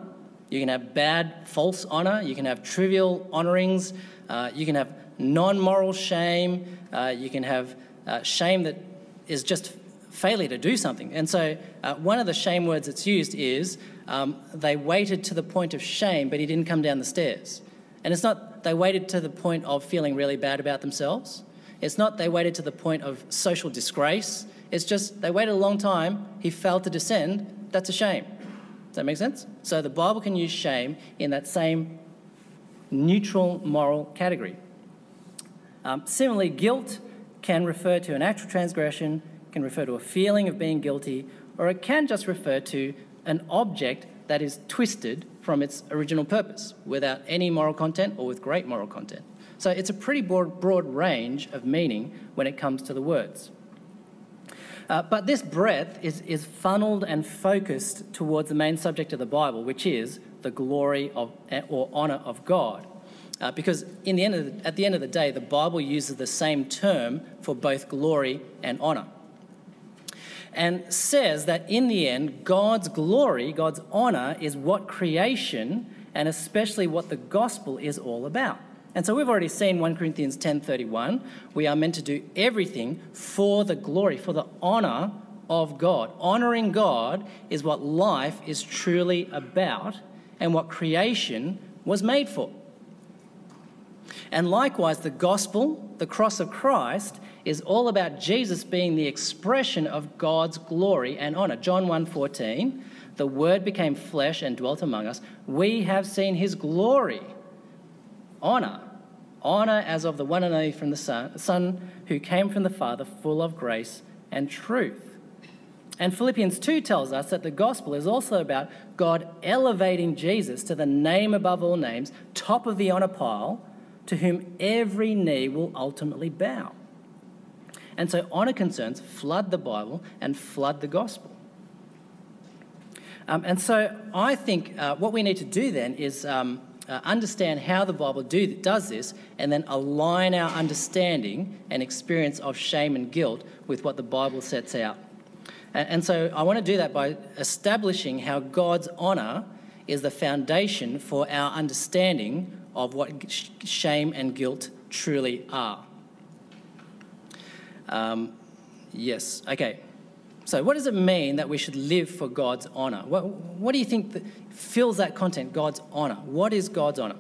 You can have bad, false honour. You can have trivial honourings. You can have non-moral shame. You can have shame that is just failure to do something. And so one of the shame words that's used is they waited to the point of shame, but he didn't come down the stairs. And it's not they waited to the point of feeling really bad about themselves. It's not they waited to the point of social disgrace. It's just they waited a long time, he failed to descend. That's a shame. Does that make sense? So the Bible can use shame in that same neutral moral category. Similarly, guilt can refer to an actual transgression, can refer to a feeling of being guilty, or it can just refer to an object that is twisted from its original purpose without any moral content or with great moral content. So it's a pretty broad range of meaning when it comes to the words. But this breadth is funneled and focused towards the main subject of the Bible, which is the glory of or honour of God. Because at the end of the day, the Bible uses the same term for both glory and honour. And says that in the end, God's glory, God's honour, is what creation and especially what the gospel is all about. And so we've already seen 1 Corinthians 10:31. We are meant to do everything for the glory, for the honour of God. Honouring God is what life is truly about and what creation was made for. And likewise, the gospel, the cross of Christ, is all about Jesus being the expression of God's glory and honour. John 1:14, the Word became flesh and dwelt among us. We have seen his glory. Honour as of the one and only from the Son who came from the Father, full of grace and truth. And Philippians 2 tells us that the gospel is also about God elevating Jesus to the name above all names, top of the honour pile, to whom every knee will ultimately bow. And so honour concerns flood the Bible and flood the gospel. And so I think what we need to do then is understand how the Bible does this and then align our understanding and experience of shame and guilt with what the Bible sets out. And so I want to do that by establishing how God's honour is the foundation for our understanding of what shame and guilt truly are. Yes, okay. So what does it mean that we should live for God's honour? What do you think that fills that content, God's honour? What is God's honour?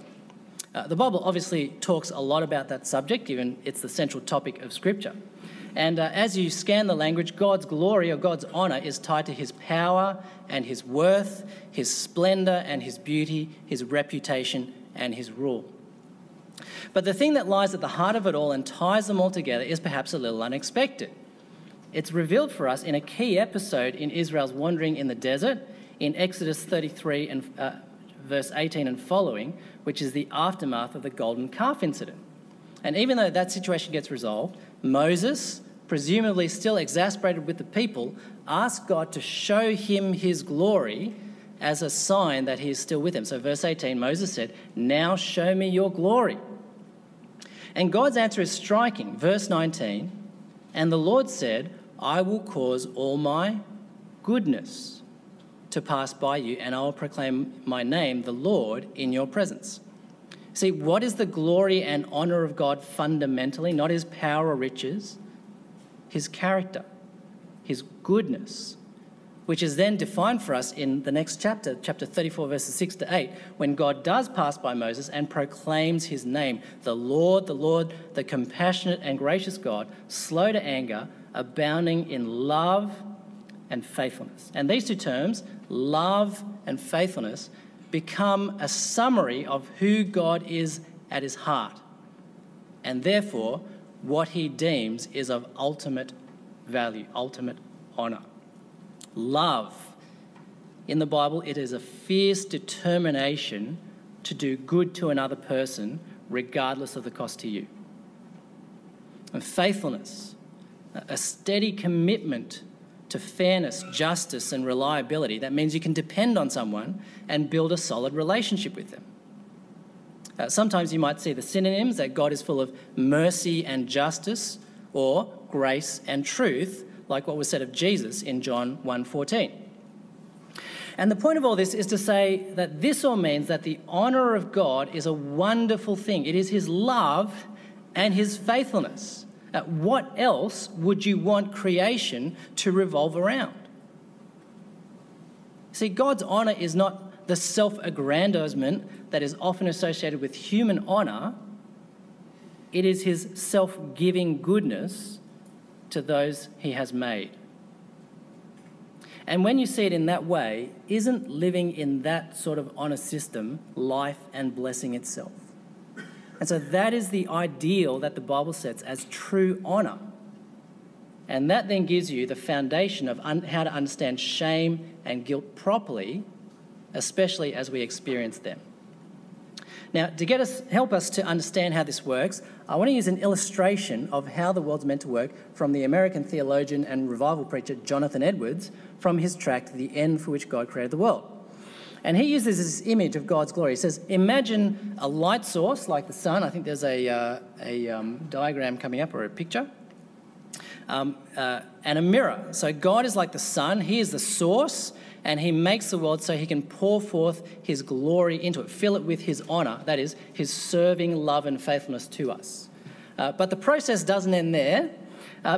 The Bible obviously talks a lot about that subject, given it's the central topic of Scripture. And as you scan the language, God's glory or God's honour is tied to his power and his worth, his splendour and his beauty, his reputation and his rule. But the thing that lies at the heart of it all and ties them all together is perhaps a little unexpected. It's revealed for us in a key episode in Israel's wandering in the desert in Exodus 33 and verse 18 and following, which is the aftermath of the golden calf incident. And even though that situation gets resolved, Moses, presumably still exasperated with the people, asked God to show him his glory as a sign that he is still with him. So verse 18, Moses said, "Now show me your glory." And God's answer is striking. Verse 19, "And the Lord said, I will cause all my goodness to pass by you, and I will proclaim my name, the Lord, in your presence." See, what is the glory and honour of God fundamentally? Not his power or riches, his character, his goodness, which is then defined for us in the next chapter, chapter 34, verses 6 to 8, when God does pass by Moses and proclaims his name, the Lord, the compassionate and gracious God, slow to anger, abounding in love and faithfulness. And these two terms, love and faithfulness, become a summary of who God is at his heart, and therefore what he deems is of ultimate value, ultimate honour. Love. In the Bible, it is a fierce determination to do good to another person, regardless of the cost to you. And faithfulness, a steady commitment to fairness, justice, and reliability. That means you can depend on someone and build a solid relationship with them. Sometimes you might see the synonyms that God is full of mercy and justice, or grace and truth, like what was said of Jesus in John 1:14. And the point of all this is to say that this all means that the honour of God is a wonderful thing. It is his love and his faithfulness. What else would you want creation to revolve around? See, God's honour is not the self-aggrandizement that is often associated with human honour. It is his self-giving goodness to those he has made. And when you see it in that way, isn't living in that sort of honour system life and blessing itself? And so that is the ideal that the Bible sets as true honour. And that then gives you the foundation of how to understand shame and guilt properly, especially as we experience them. Now, to help us to understand how this works, I want to use an illustration of how the world's meant to work from the American theologian and revival preacher Jonathan Edwards from his tract, The End for Which God Created the World. And he uses this image of God's glory. He says, imagine a light source like the sun. I think there's a diagram coming up or a picture. And a mirror. So God is like the sun. He is the source, and he makes the world so he can pour forth his glory into it, fill it with his honour, that is, his serving love and faithfulness to us. But the process doesn't end there,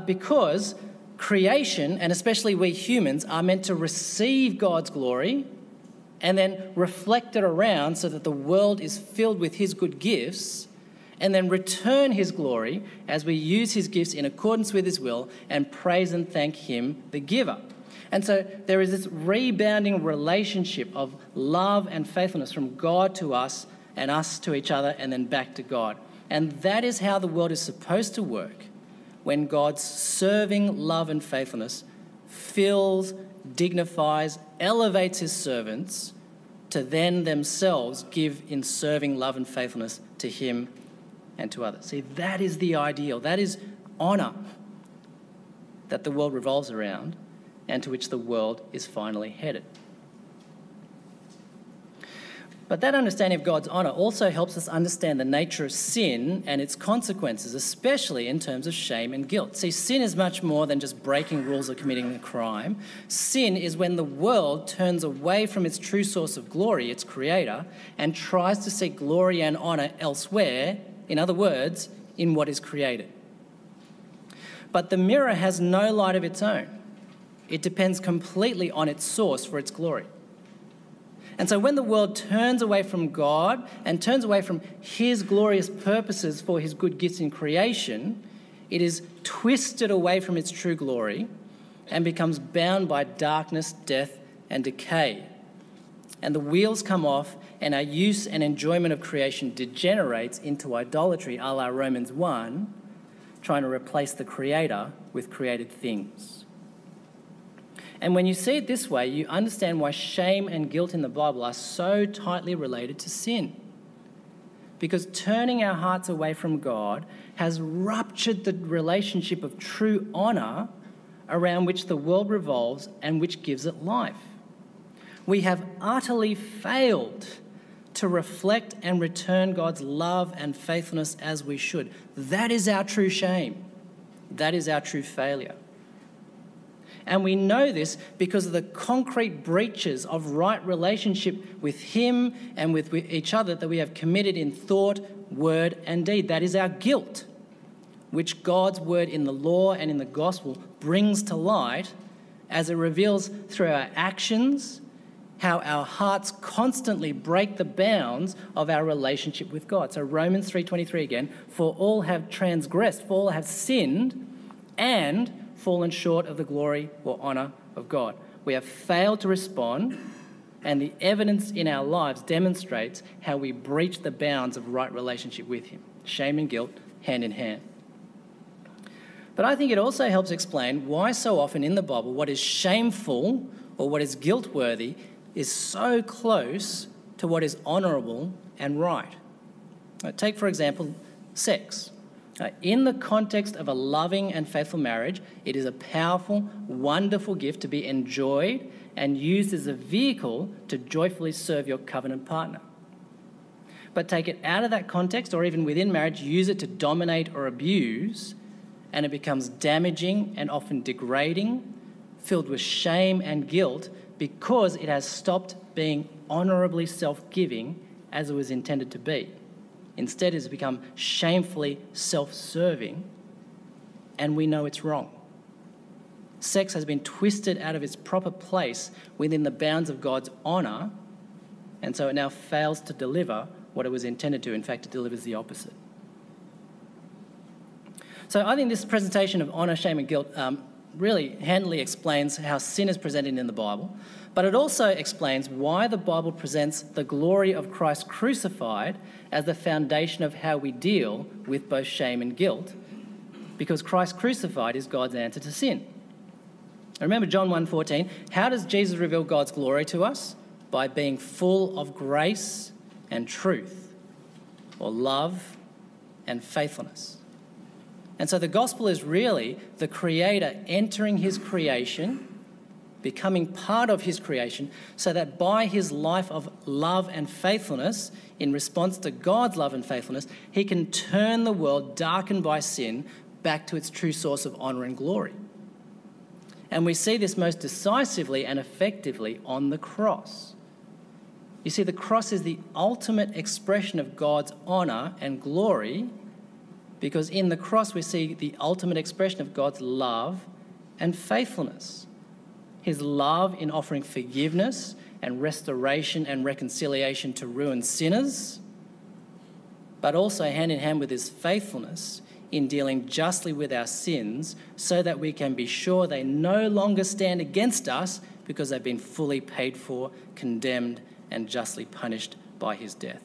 because creation, and especially we humans, are meant to receive God's glory and then reflect it around so that the world is filled with his good gifts, and then return his glory as we use his gifts in accordance with his will and praise and thank him, the giver. And so there is this rebounding relationship of love and faithfulness from God to us and us to each other and then back to God. And that is how the world is supposed to work when God's serving love and faithfulness fills, dignifies, elevates his servants to then themselves give in serving love and faithfulness to him and to others. See, that is the ideal. That is honour that the world revolves around and to which the world is finally headed. But that understanding of God's honour also helps us understand the nature of sin and its consequences, especially in terms of shame and guilt. See, sin is much more than just breaking rules or committing a crime. Sin is when the world turns away from its true source of glory, its creator, and tries to seek glory and honour elsewhere, in other words, in what is created. But the mirror has no light of its own. It depends completely on its source for its glory. And so when the world turns away from God and turns away from his glorious purposes for his good gifts in creation, it is twisted away from its true glory and becomes bound by darkness, death, and decay. And the wheels come off, and our use and enjoyment of creation degenerates into idolatry, a la Romans 1, trying to replace the Creator with created things. And when you see it this way, you understand why shame and guilt in the Bible are so tightly related to sin. Because turning our hearts away from God has ruptured the relationship of true honour around which the world revolves and which gives it life. We have utterly failed to reflect and return God's love and faithfulness as we should. That is our true shame. That is our true failure. And we know this because of the concrete breaches of right relationship with him and with each other that we have committed in thought, word, and deed. That is our guilt, which God's word in the law and in the gospel brings to light as it reveals through our actions how our hearts constantly break the bounds of our relationship with God. So Romans 3:23 again, for all have transgressed, for all have sinned and fallen short of the glory or honour of God. We have failed to respond, and the evidence in our lives demonstrates how we breach the bounds of right relationship with him. Shame and guilt, hand in hand. But I think it also helps explain why so often in the Bible what is shameful or what is guilt-worthy is so close to what is honourable and right. Take, for example, sex. In the context of a loving and faithful marriage, it is a powerful, wonderful gift to be enjoyed and used as a vehicle to joyfully serve your covenant partner. But take it out of that context, or even within marriage, use it to dominate or abuse, and it becomes damaging and often degrading, filled with shame and guilt because it has stopped being honourably self-giving as it was intended to be. Instead, it has become shamefully self-serving, and we know it's wrong. Sex has been twisted out of its proper place within the bounds of God's honour, and so it now fails to deliver what it was intended to. In fact, it delivers the opposite. So I think this presentation of honour, shame and guilt really handily explains how sin is presented in the Bible, but it also explains why the Bible presents the glory of Christ crucified as the foundation of how we deal with both shame and guilt, because Christ crucified is God's answer to sin. Remember John 1:14, how does Jesus reveal God's glory to us? By being full of grace and truth, or love and faithfulness. And so the gospel is really the Creator entering his creation, becoming part of his creation, so that by his life of love and faithfulness, in response to God's love and faithfulness, he can turn the world darkened by sin back to its true source of honour and glory. And we see this most decisively and effectively on the cross. You see, the cross is the ultimate expression of God's honour and glory, because in the cross we see the ultimate expression of God's love and faithfulness. His love in offering forgiveness and restoration and reconciliation to ruined sinners, but also hand in hand with his faithfulness in dealing justly with our sins so that we can be sure they no longer stand against us because they've been fully paid for, condemned, and justly punished by his death.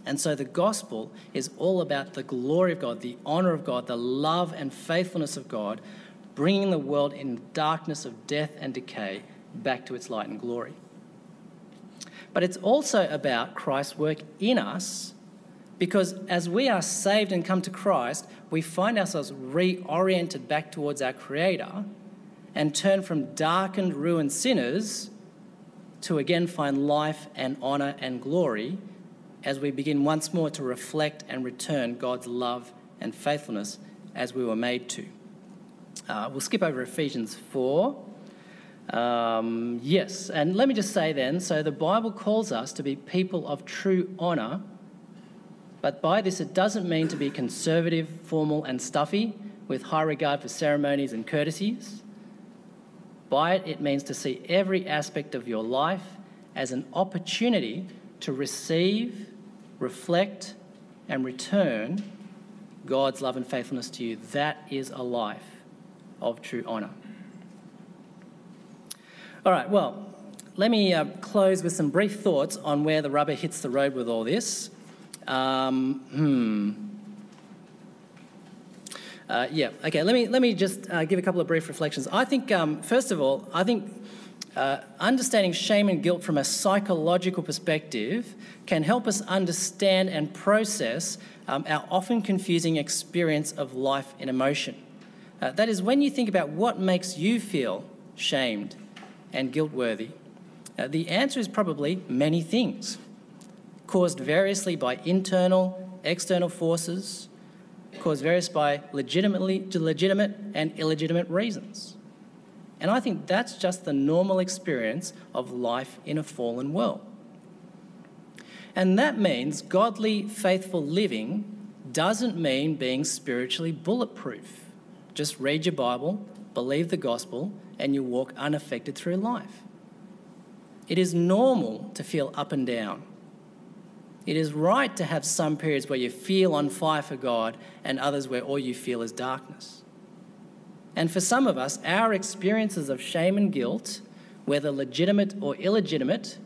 And so the gospel is all about the glory of God, the honour of God, the love and faithfulness of God, bringing the world in the darkness of death and decay back to its light and glory. But it's also about Christ's work in us, because as we are saved and come to Christ, we find ourselves reoriented back towards our Creator and turn from darkened, ruined sinners to again find life and honour and glory as we begin once more to reflect and return God's love and faithfulness as we were made to. We'll skip over Ephesians 4. Yes, and let me just say then, so the Bible calls us to be people of true honour, but by this it doesn't mean to be conservative, formal and stuffy with high regard for ceremonies and courtesies. By it, it means to see every aspect of your life as an opportunity to receive, reflect and return God's love and faithfulness to you. That is a life of true honour. All right, well, let me close with some brief thoughts on where the rubber hits the road with all this. Let me just give a couple of brief reflections. I think, first of all, understanding shame and guilt from a psychological perspective can help us understand and process our often confusing experience of life in emotion. That is, when you think about what makes you feel shamed and guilt-worthy, the answer is probably many things, caused variously by internal, external forces, caused various by legitimate and illegitimate reasons. And I think that's just the normal experience of life in a fallen world. And that means godly, faithful living doesn't mean being spiritually bulletproof. Just read your Bible, believe the gospel, and you'll walk unaffected through life. It is normal to feel up and down. It is right to have some periods where you feel on fire for God and others where all you feel is darkness. And for some of us, our experiences of shame and guilt, whether legitimate or illegitimate,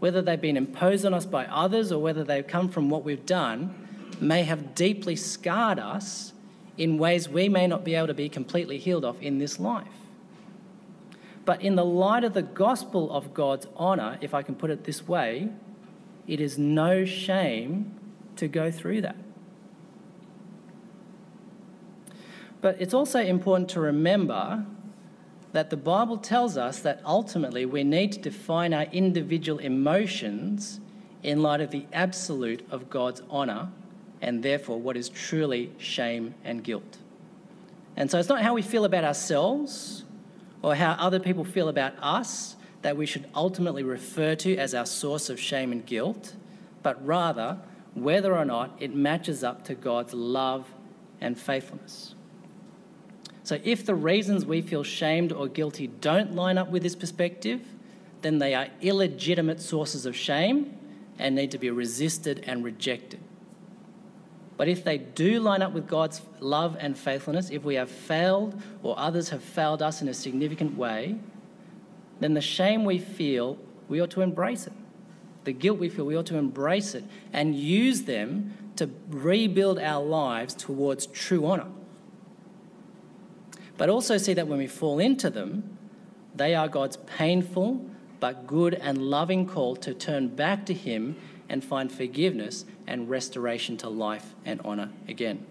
whether they've been imposed on us by others or whether they've come from what we've done, may have deeply scarred us in ways we may not be able to be completely healed of in this life. But in the light of the gospel of God's honour, if I can put it this way, it is no shame to go through that. But it's also important to remember that the Bible tells us that ultimately we need to define our individual emotions in light of the absolute of God's honour and therefore what is truly shame and guilt. And so it's not how we feel about ourselves or how other people feel about us that we should ultimately refer to as our source of shame and guilt, but rather whether or not it matches up to God's love and faithfulness. So if the reasons we feel shamed or guilty don't line up with this perspective, then they are illegitimate sources of shame and need to be resisted and rejected. But if they do line up with God's love and faithfulness, if we have failed or others have failed us in a significant way, then the shame we feel, we ought to embrace it. The guilt we feel, we ought to embrace it and use them to rebuild our lives towards true honour. But also see that when we fall into them, they are God's painful but good and loving call to turn back to Him and find forgiveness and restoration to life and honour again.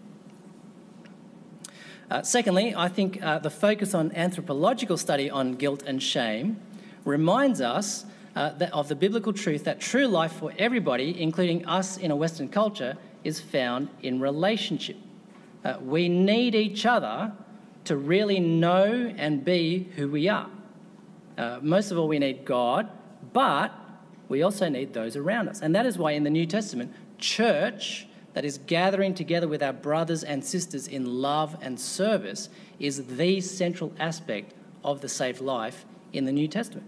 Secondly, I think the focus on anthropological study on guilt and shame reminds us of the biblical truth that true life for everybody, including us in a Western culture, is found in relationship. We need each other to really know and be who we are. Most of all, we need God, but we also need those around us. And that is why in the New Testament, church, that is gathering together with our brothers and sisters in love and service, is the central aspect of the saved life in the New Testament.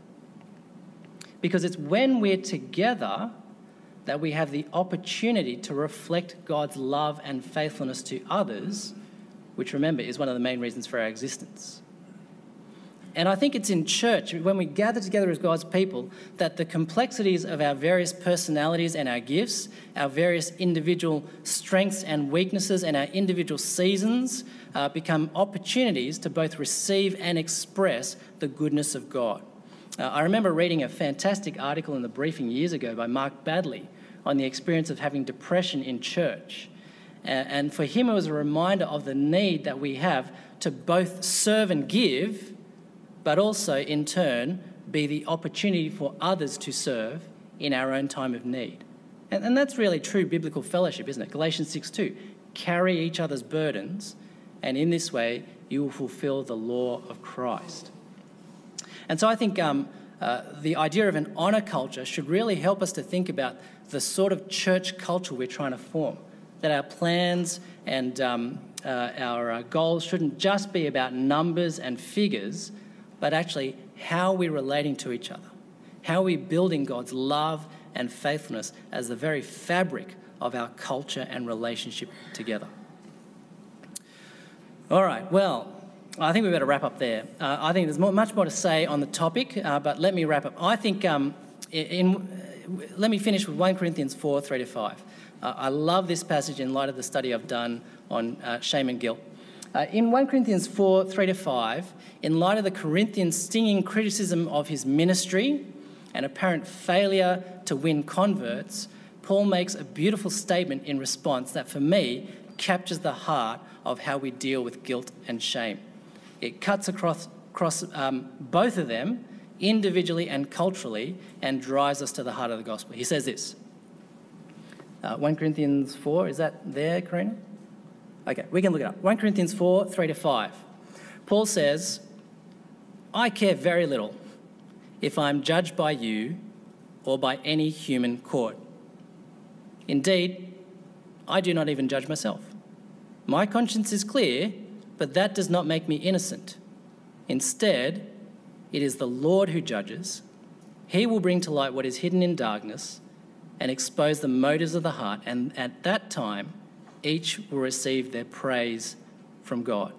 Because it's when we're together that we have the opportunity to reflect God's love and faithfulness to others, which, remember, is one of the main reasons for our existence. And I think it's in church, when we gather together as God's people, that the complexities of our various personalities and our gifts, our various individual strengths and weaknesses and our individual seasons become opportunities to both receive and express the goodness of God. I remember reading a fantastic article in the briefing years ago by Mark Badley on the experience of having depression in church. And for him, it was a reminder of the need that we have to both serve and give, but also, in turn, be the opportunity for others to serve in our own time of need. And that's really true biblical fellowship, isn't it? Galatians 6:2, carry each other's burdens, and in this way you will fulfill the law of Christ. And so I think the idea of an honour culture should really help us to think about the sort of church culture we're trying to form, that our plans and our goals shouldn't just be about numbers and figures, but actually how we're relating to each other, how we're building God's love and faithfulness as the very fabric of our culture and relationship together. All right, well, I think we better wrap up there. I think there's much more to say on the topic, but let me wrap up. I think, let me finish with 1 Corinthians 4, 3-5. I love this passage in light of the study I've done on shame and guilt. In 1 Corinthians 4, 3-5, in light of the Corinthians' stinging criticism of his ministry and apparent failure to win converts, Paul makes a beautiful statement in response that, for me, captures the heart of how we deal with guilt and shame. It cuts across both of them, individually and culturally, and drives us to the heart of the gospel. He says this, 1 Corinthians 4, is that there, Karina? Okay, we can look it up. 1 Corinthians 4, 3-5. Paul says, I care very little if I am judged by you or by any human court. Indeed, I do not even judge myself. My conscience is clear, but that does not make me innocent. Instead, it is the Lord who judges. He will bring to light what is hidden in darkness and expose the motives of the heart, and at that time, each will receive their praise from God.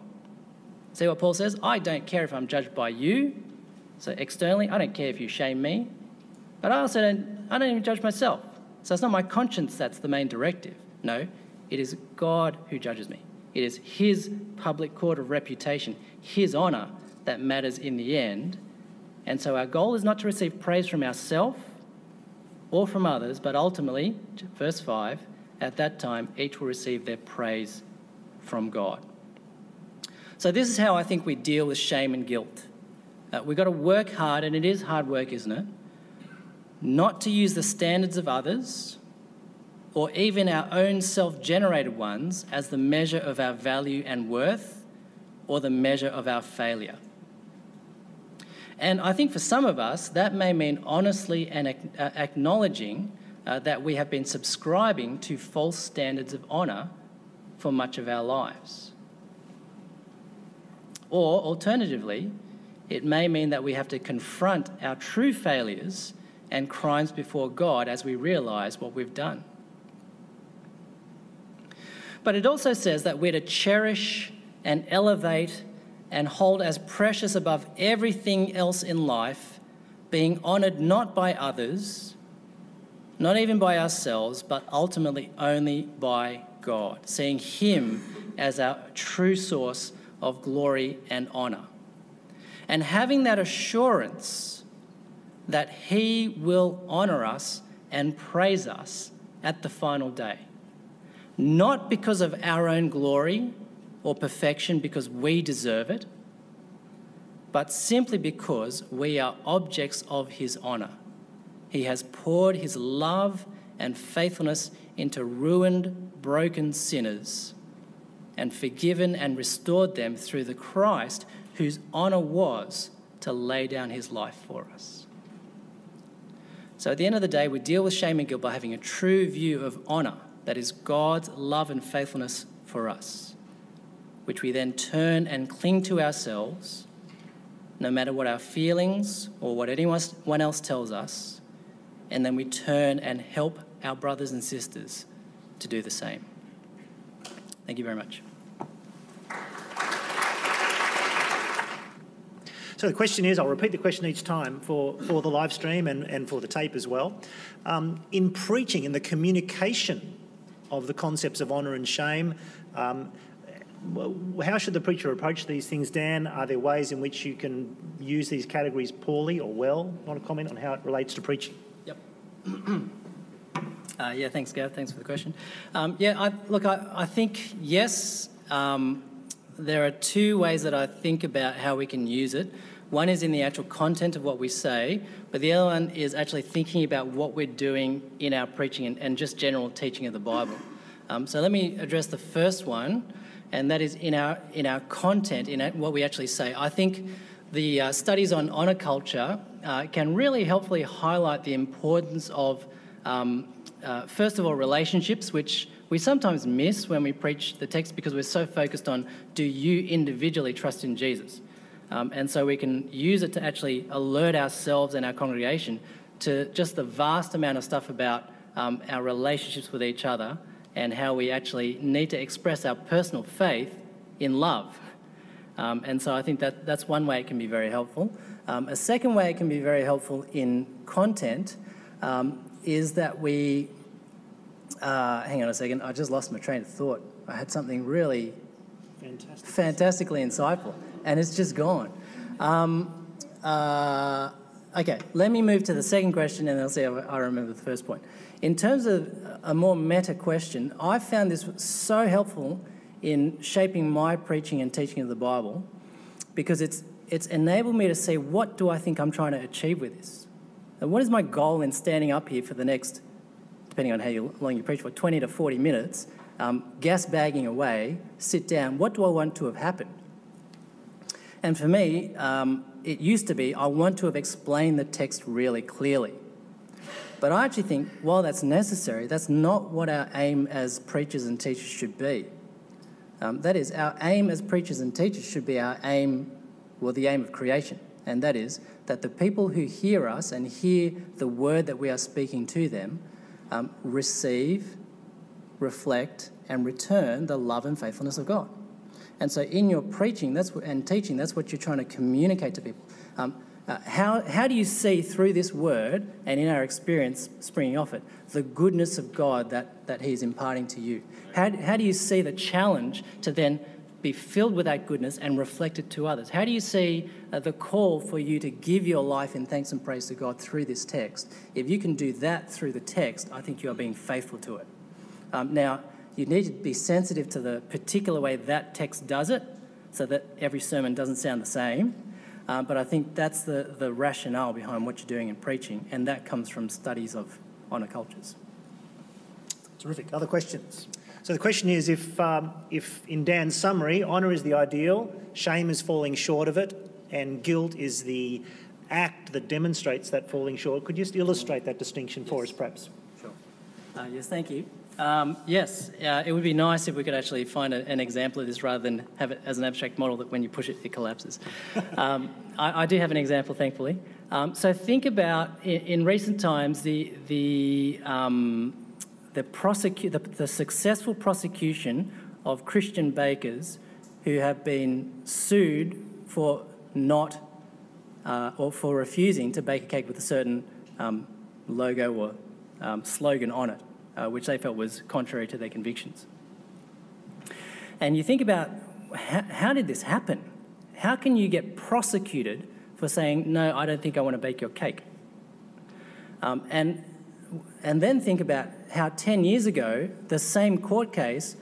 See what Paul says? I don't care if I'm judged by you. So externally, I don't care if you shame me. But I also don't even judge myself. So it's not my conscience that's the main directive. No, it is God who judges me. It is his public court of reputation, his honour, that matters in the end. And so our goal is not to receive praise from ourselves or from others, but ultimately, verse 5, at that time, each will receive their praise from God. So this is how I think we deal with shame and guilt. We've got to work hard, and it is hard work, isn't it? Not to use the standards of others or even our own self-generated ones as the measure of our value and worth or the measure of our failure. And I think for some of us, that may mean honestly and acknowledging that we have been subscribing to false standards of honour for much of our lives. Or alternatively, it may mean that we have to confront our true failures and crimes before God as we realise what we've done. But it also says that we're to cherish and elevate and hold as precious above everything else in life, being honoured not by others, not even by ourselves, but ultimately only by God, seeing Him as our true source of glory and honour. And having that assurance that He will honour us and praise us at the final day. Not because of our own glory or perfection because we deserve it, but simply because we are objects of His honour. He has poured His love and faithfulness into ruined, broken sinners and forgiven and restored them through the Christ whose honour was to lay down His life for us. So at the end of the day, we deal with shame and guilt by having a true view of honour, that is God's love and faithfulness for us, which we then turn and cling to ourselves, no matter what our feelings or what anyone else tells us, and then we turn and help our brothers and sisters to do the same. Thank you very much. So the question is, I'll repeat the question each time for the live stream and for the tape as well. In preaching, in the communication of the concepts of honour and shame, how should the preacher approach these things, Dan? Are there ways in which you can use these categories poorly or well? Want to comment on how it relates to preaching? Yep. Yeah, thanks, Gav. Thanks for the question. I think, yes, there are two ways that I think about how we can use it. One is in the actual content of what we say, but the other one is actually thinking about what we're doing in our preaching and just general teaching of the Bible. So let me address the first one, and that is in our content, in what we actually say. I think the studies on honour culture can really helpfully highlight the importance of, first of all, relationships, which we sometimes miss when we preach the text because we're so focused on, do you individually trust in Jesus? And so we can use it to actually alert ourselves and our congregation to just the vast amount of stuff about our relationships with each other and how we actually need to express our personal faith in love. And so I think that's one way it can be very helpful. A second way it can be very helpful in content is that we... hang on a second, I just lost my train of thought. I had something really fantastically insightful, and it's just gone. Okay, let me move to the second question, and I'll see if I remember the first point. In terms of a more meta question, I found this so helpful in shaping my preaching and teaching of the Bible because it's enabled me to see, what do I think I'm trying to achieve with this? And what is my goal in standing up here for the next, depending on how long you preach for, 20 to 40 minutes, gas bagging away, sit down, what do I want to have happened? And for me, it used to be, I want to have explained the text really clearly. But I actually think, while that's necessary, that's not what our aim as preachers and teachers should be. That is, our aim as preachers and teachers should be our aim, well, the aim of creation. And that is that the people who hear us and hear the word that we are speaking to them receive, reflect, and return the love and faithfulness of God. And so in your preaching and teaching, that's what you're trying to communicate to people. How do you see through this word, and in our experience springing off it, the goodness of God that He's imparting to you? How do you see the challenge to then be filled with that goodness and reflect it to others? How do you see the call for you to give your life in thanks and praise to God through this text? If you can do that through the text, I think you are being faithful to it. Now, you need to be sensitive to the particular way that text does it so that every sermon doesn't sound the same. But I think that's the rationale behind what you're doing in preaching, and that comes from studies of honour cultures. Terrific. Other questions? So the question is, if in Dan's summary, honour is the ideal, shame is falling short of it, and guilt is the act that demonstrates that falling short. Could you just illustrate that distinction for us, perhaps? Sure. Yes, thank you. It would be nice if we could actually find an example of this rather than have it as an abstract model that when you push it, it collapses. I do have an example, thankfully. So think about, in recent times, the successful prosecution of Christian bakers who have been sued for not or for refusing to bake a cake with a certain logo or slogan on it, which they felt was contrary to their convictions. And you think about how did this happen? How can you get prosecuted for saying, no, I don't think I want to bake your cake? And then think about how 10 years ago, the same court case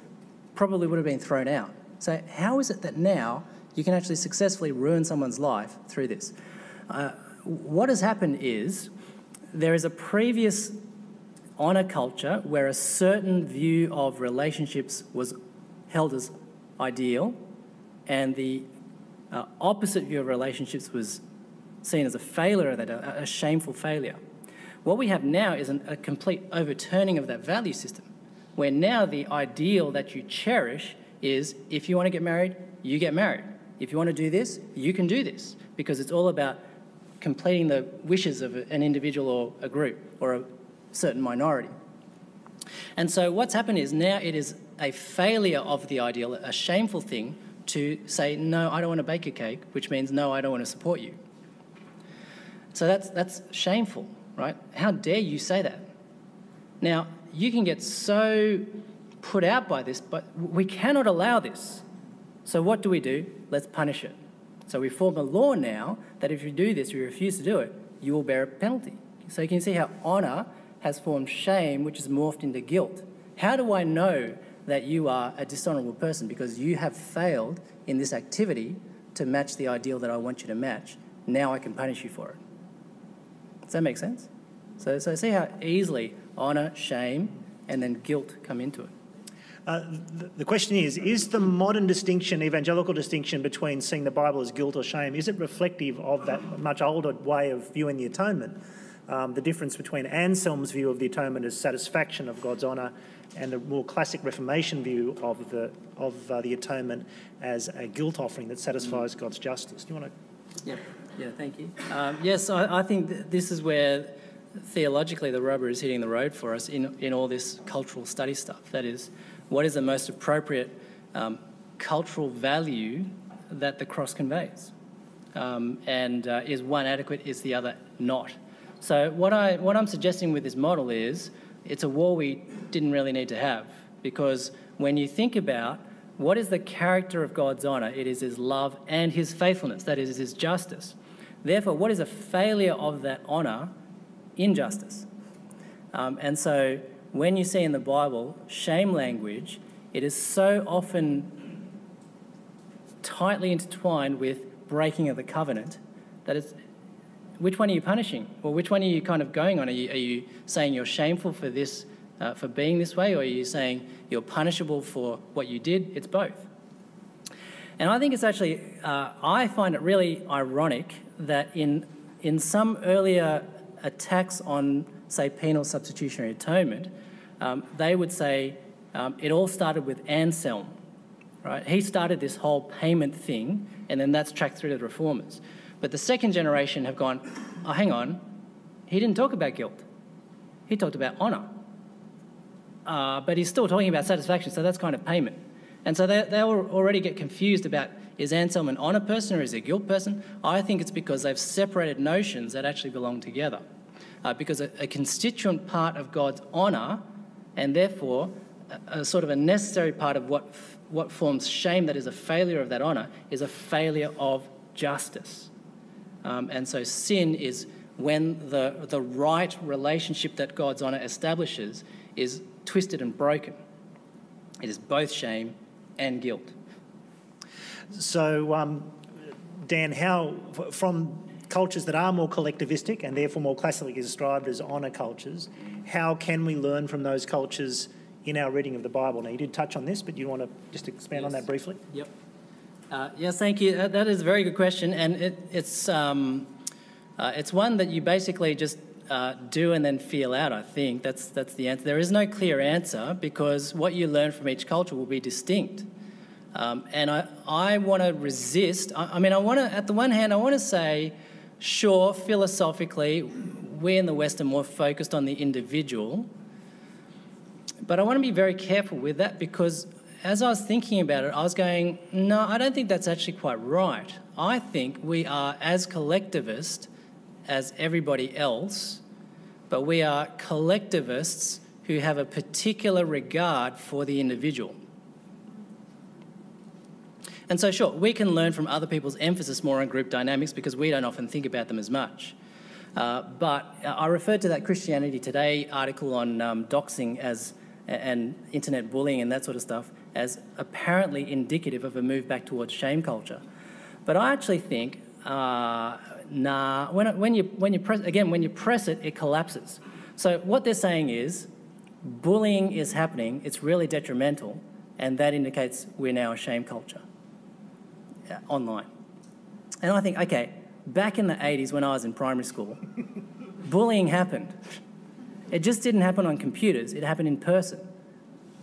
probably would have been thrown out. So how is it that now you can actually successfully ruin someone's life through this? What has happened is there is a previous honour culture where a certain view of relationships was held as ideal, and the opposite view of relationships was seen as a failure of that, a shameful failure. What we have now is a complete overturning of that value system, where now the ideal that you cherish is if you want to get married, you get married. If you want to do this, you can do this, because it's all about completing the wishes of an individual or a group or a certain minority. And so what's happened is now it is a failure of the ideal, a shameful thing to say, no, I don't want to bake a cake, which means, no, I don't want to support you. So that's shameful, right? How dare you say that? Now, you can get so put out by this, but we cannot allow this. So what do? Let's punish it. So we form a law now that if you do this, you refuse to do it, you will bear a penalty. So you can see how honour has formed shame, which is morphed into guilt. How do I know that you are a dishonourable person? Because you have failed in this activity to match the ideal that I want you to match. Now I can punish you for it. Does that make sense? So see how easily honour, shame, and then guilt come into it. The question is the modern distinction, evangelical distinction between seeing the Bible as guilt or shame, is it reflective of that much older way of viewing the atonement? The difference between Anselm's view of the atonement as satisfaction of God's honour and the more classic Reformation view of the atonement as a guilt offering that satisfies God's justice. Do you want to? Yeah, thank you. Yes, I think this is where theologically the rubber is hitting the road for us in all this cultural study stuff. That is, what is the most appropriate cultural value that the cross conveys? Is one adequate, is the other not? So what I'm suggesting with this model is it's a war we didn't really need to have, because when you think about what is the character of God's honour, it is his love and his faithfulness, that is his justice. Therefore, what is a failure of that honour? Injustice. And so when you see in the Bible shame language, it is so often tightly intertwined with breaking of the covenant that it's, which one are you punishing? Or which one are you kind of going on? Are you saying you're shameful for this, for being this way, or are you saying you're punishable for what you did? It's both. And I think it's actually, I find it really ironic that in some earlier attacks on, say, penal substitutionary atonement, they would say it all started with Anselm, right? He started this whole payment thing, and then that's tracked through to the reformers. But the second generation have gone, oh, hang on, he didn't talk about guilt. He talked about honour. But he's still talking about satisfaction, so that's kind of payment. And so they already get confused about, is Anselm an honour person or is he a guilt person? I think it's because they've separated notions that actually belong together. Because a constituent part of God's honour, and therefore a sort of a necessary part of what forms shame, that is a failure of that honour, is a failure of justice. And so sin is when the right relationship that God's honour establishes is twisted and broken. It is both shame and guilt. So, Dan, how, from cultures that are more collectivistic and therefore more classically described as honour cultures, how can we learn from those cultures in our reading of the Bible? Now, you did touch on this, but you want to just expand on that briefly? Yep. Yes, thank you. That is a very good question, and it's It's one that you basically just do and then feel out, I think. That's the answer. There is no clear answer because what you learn from each culture will be distinct. And I want to resist. I mean, at the one hand, I want to say, sure, philosophically, we in the West are more focused on the individual. But I want to be very careful with that because as I was thinking about it, I was going, no, I don't think that's actually quite right. I think we are as collectivist as everybody else, but we are collectivists who have a particular regard for the individual. And so, sure, we can learn from other people's emphasis more on group dynamics because we don't often think about them as much. But I referred to that Christianity Today article on doxing and internet bullying and that sort of stuff as apparently indicative of a move back towards shame culture. But I actually think, nah, when you press it, it collapses. So what they're saying is bullying is happening, it's really detrimental, and that indicates we're now a shame culture online. And I think, okay, back in the 80s when I was in primary school, bullying happened. It just didn't happen on computers, it happened in person.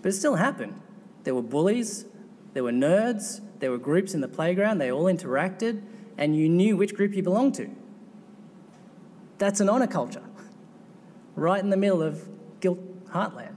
But it still happened. There were bullies, there were nerds, there were groups in the playground, they all interacted, and you knew which group you belonged to. That's an honour culture, right in the middle of guilt heartland.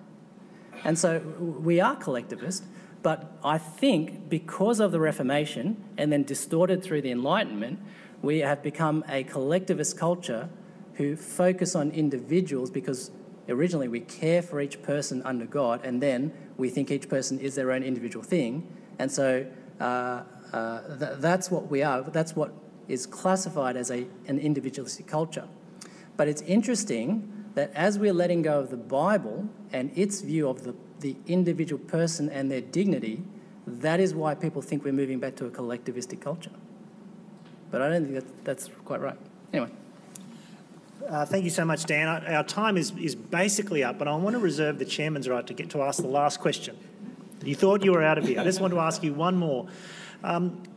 And so we are collectivist, but I think because of the Reformation and then distorted through the Enlightenment, we have become a collectivist culture who focus on individuals because originally we care for each person under God and then we think each person is their own individual thing. And so that's what we are. That's what is classified as an individualistic culture. But it's interesting that as we're letting go of the Bible and its view of the individual person and their dignity, that is why people think we're moving back to a collectivistic culture. But I don't think that's quite right. Anyway. Thank you so much, Dan. Our time is basically up, but I want to reserve the chairman's right to get to ask the last question. You thought you were out of here. I just want to ask you one more.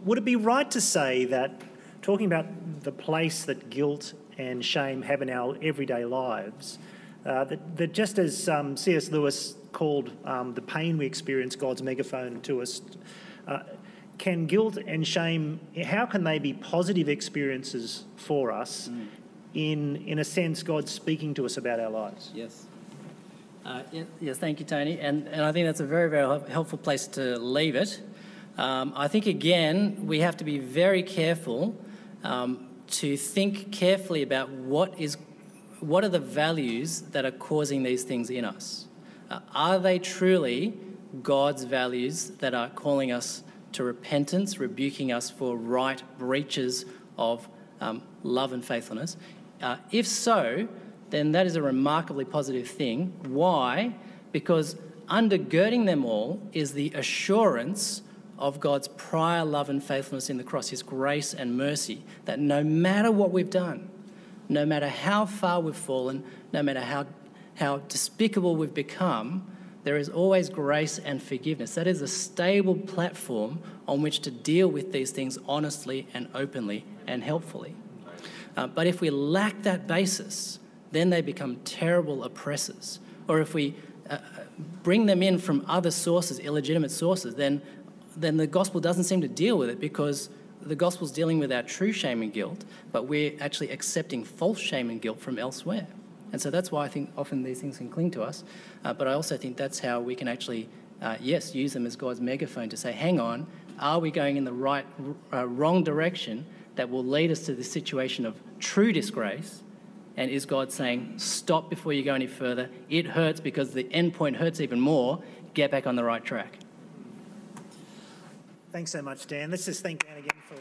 Would it be right to say that, talking about the place that guilt and shame have in our everyday lives, that just as C.S. Lewis called the pain we experience God's megaphone to us, can guilt and shame, how can they be positive experiences for us? In a sense, God's speaking to us about our lives. Yes. Yes, thank you, Tony. And I think that's a very, very helpful place to leave it. I think, again, we have to be very careful to think carefully about what are the values that are causing these things in us. Are they truly God's values that are calling us to repentance, rebuking us for right breaches of love and faithfulness? If so, then that is a remarkably positive thing. Why? Because undergirding them all is the assurance of God's prior love and faithfulness in the cross, his grace and mercy, that no matter what we've done, no matter how far we've fallen, no matter how despicable we've become, there is always grace and forgiveness. That is a stable platform on which to deal with these things honestly and openly and helpfully. But if we lack that basis, then they become terrible oppressors. Or if we bring them in from other sources, illegitimate sources, then the gospel doesn't seem to deal with it because the gospel's dealing with our true shame and guilt, but we're actually accepting false shame and guilt from elsewhere. And so that's why I think often these things can cling to us. But I also think that's how we can actually, use them as God's megaphone to say, hang on, are we going in the wrong direction that will lead us to the situation of true disgrace? And is God saying, stop before you go any further? It hurts because the end point hurts even more. Get back on the right track. Thanks so much, Dan. Let's just thank Dan again for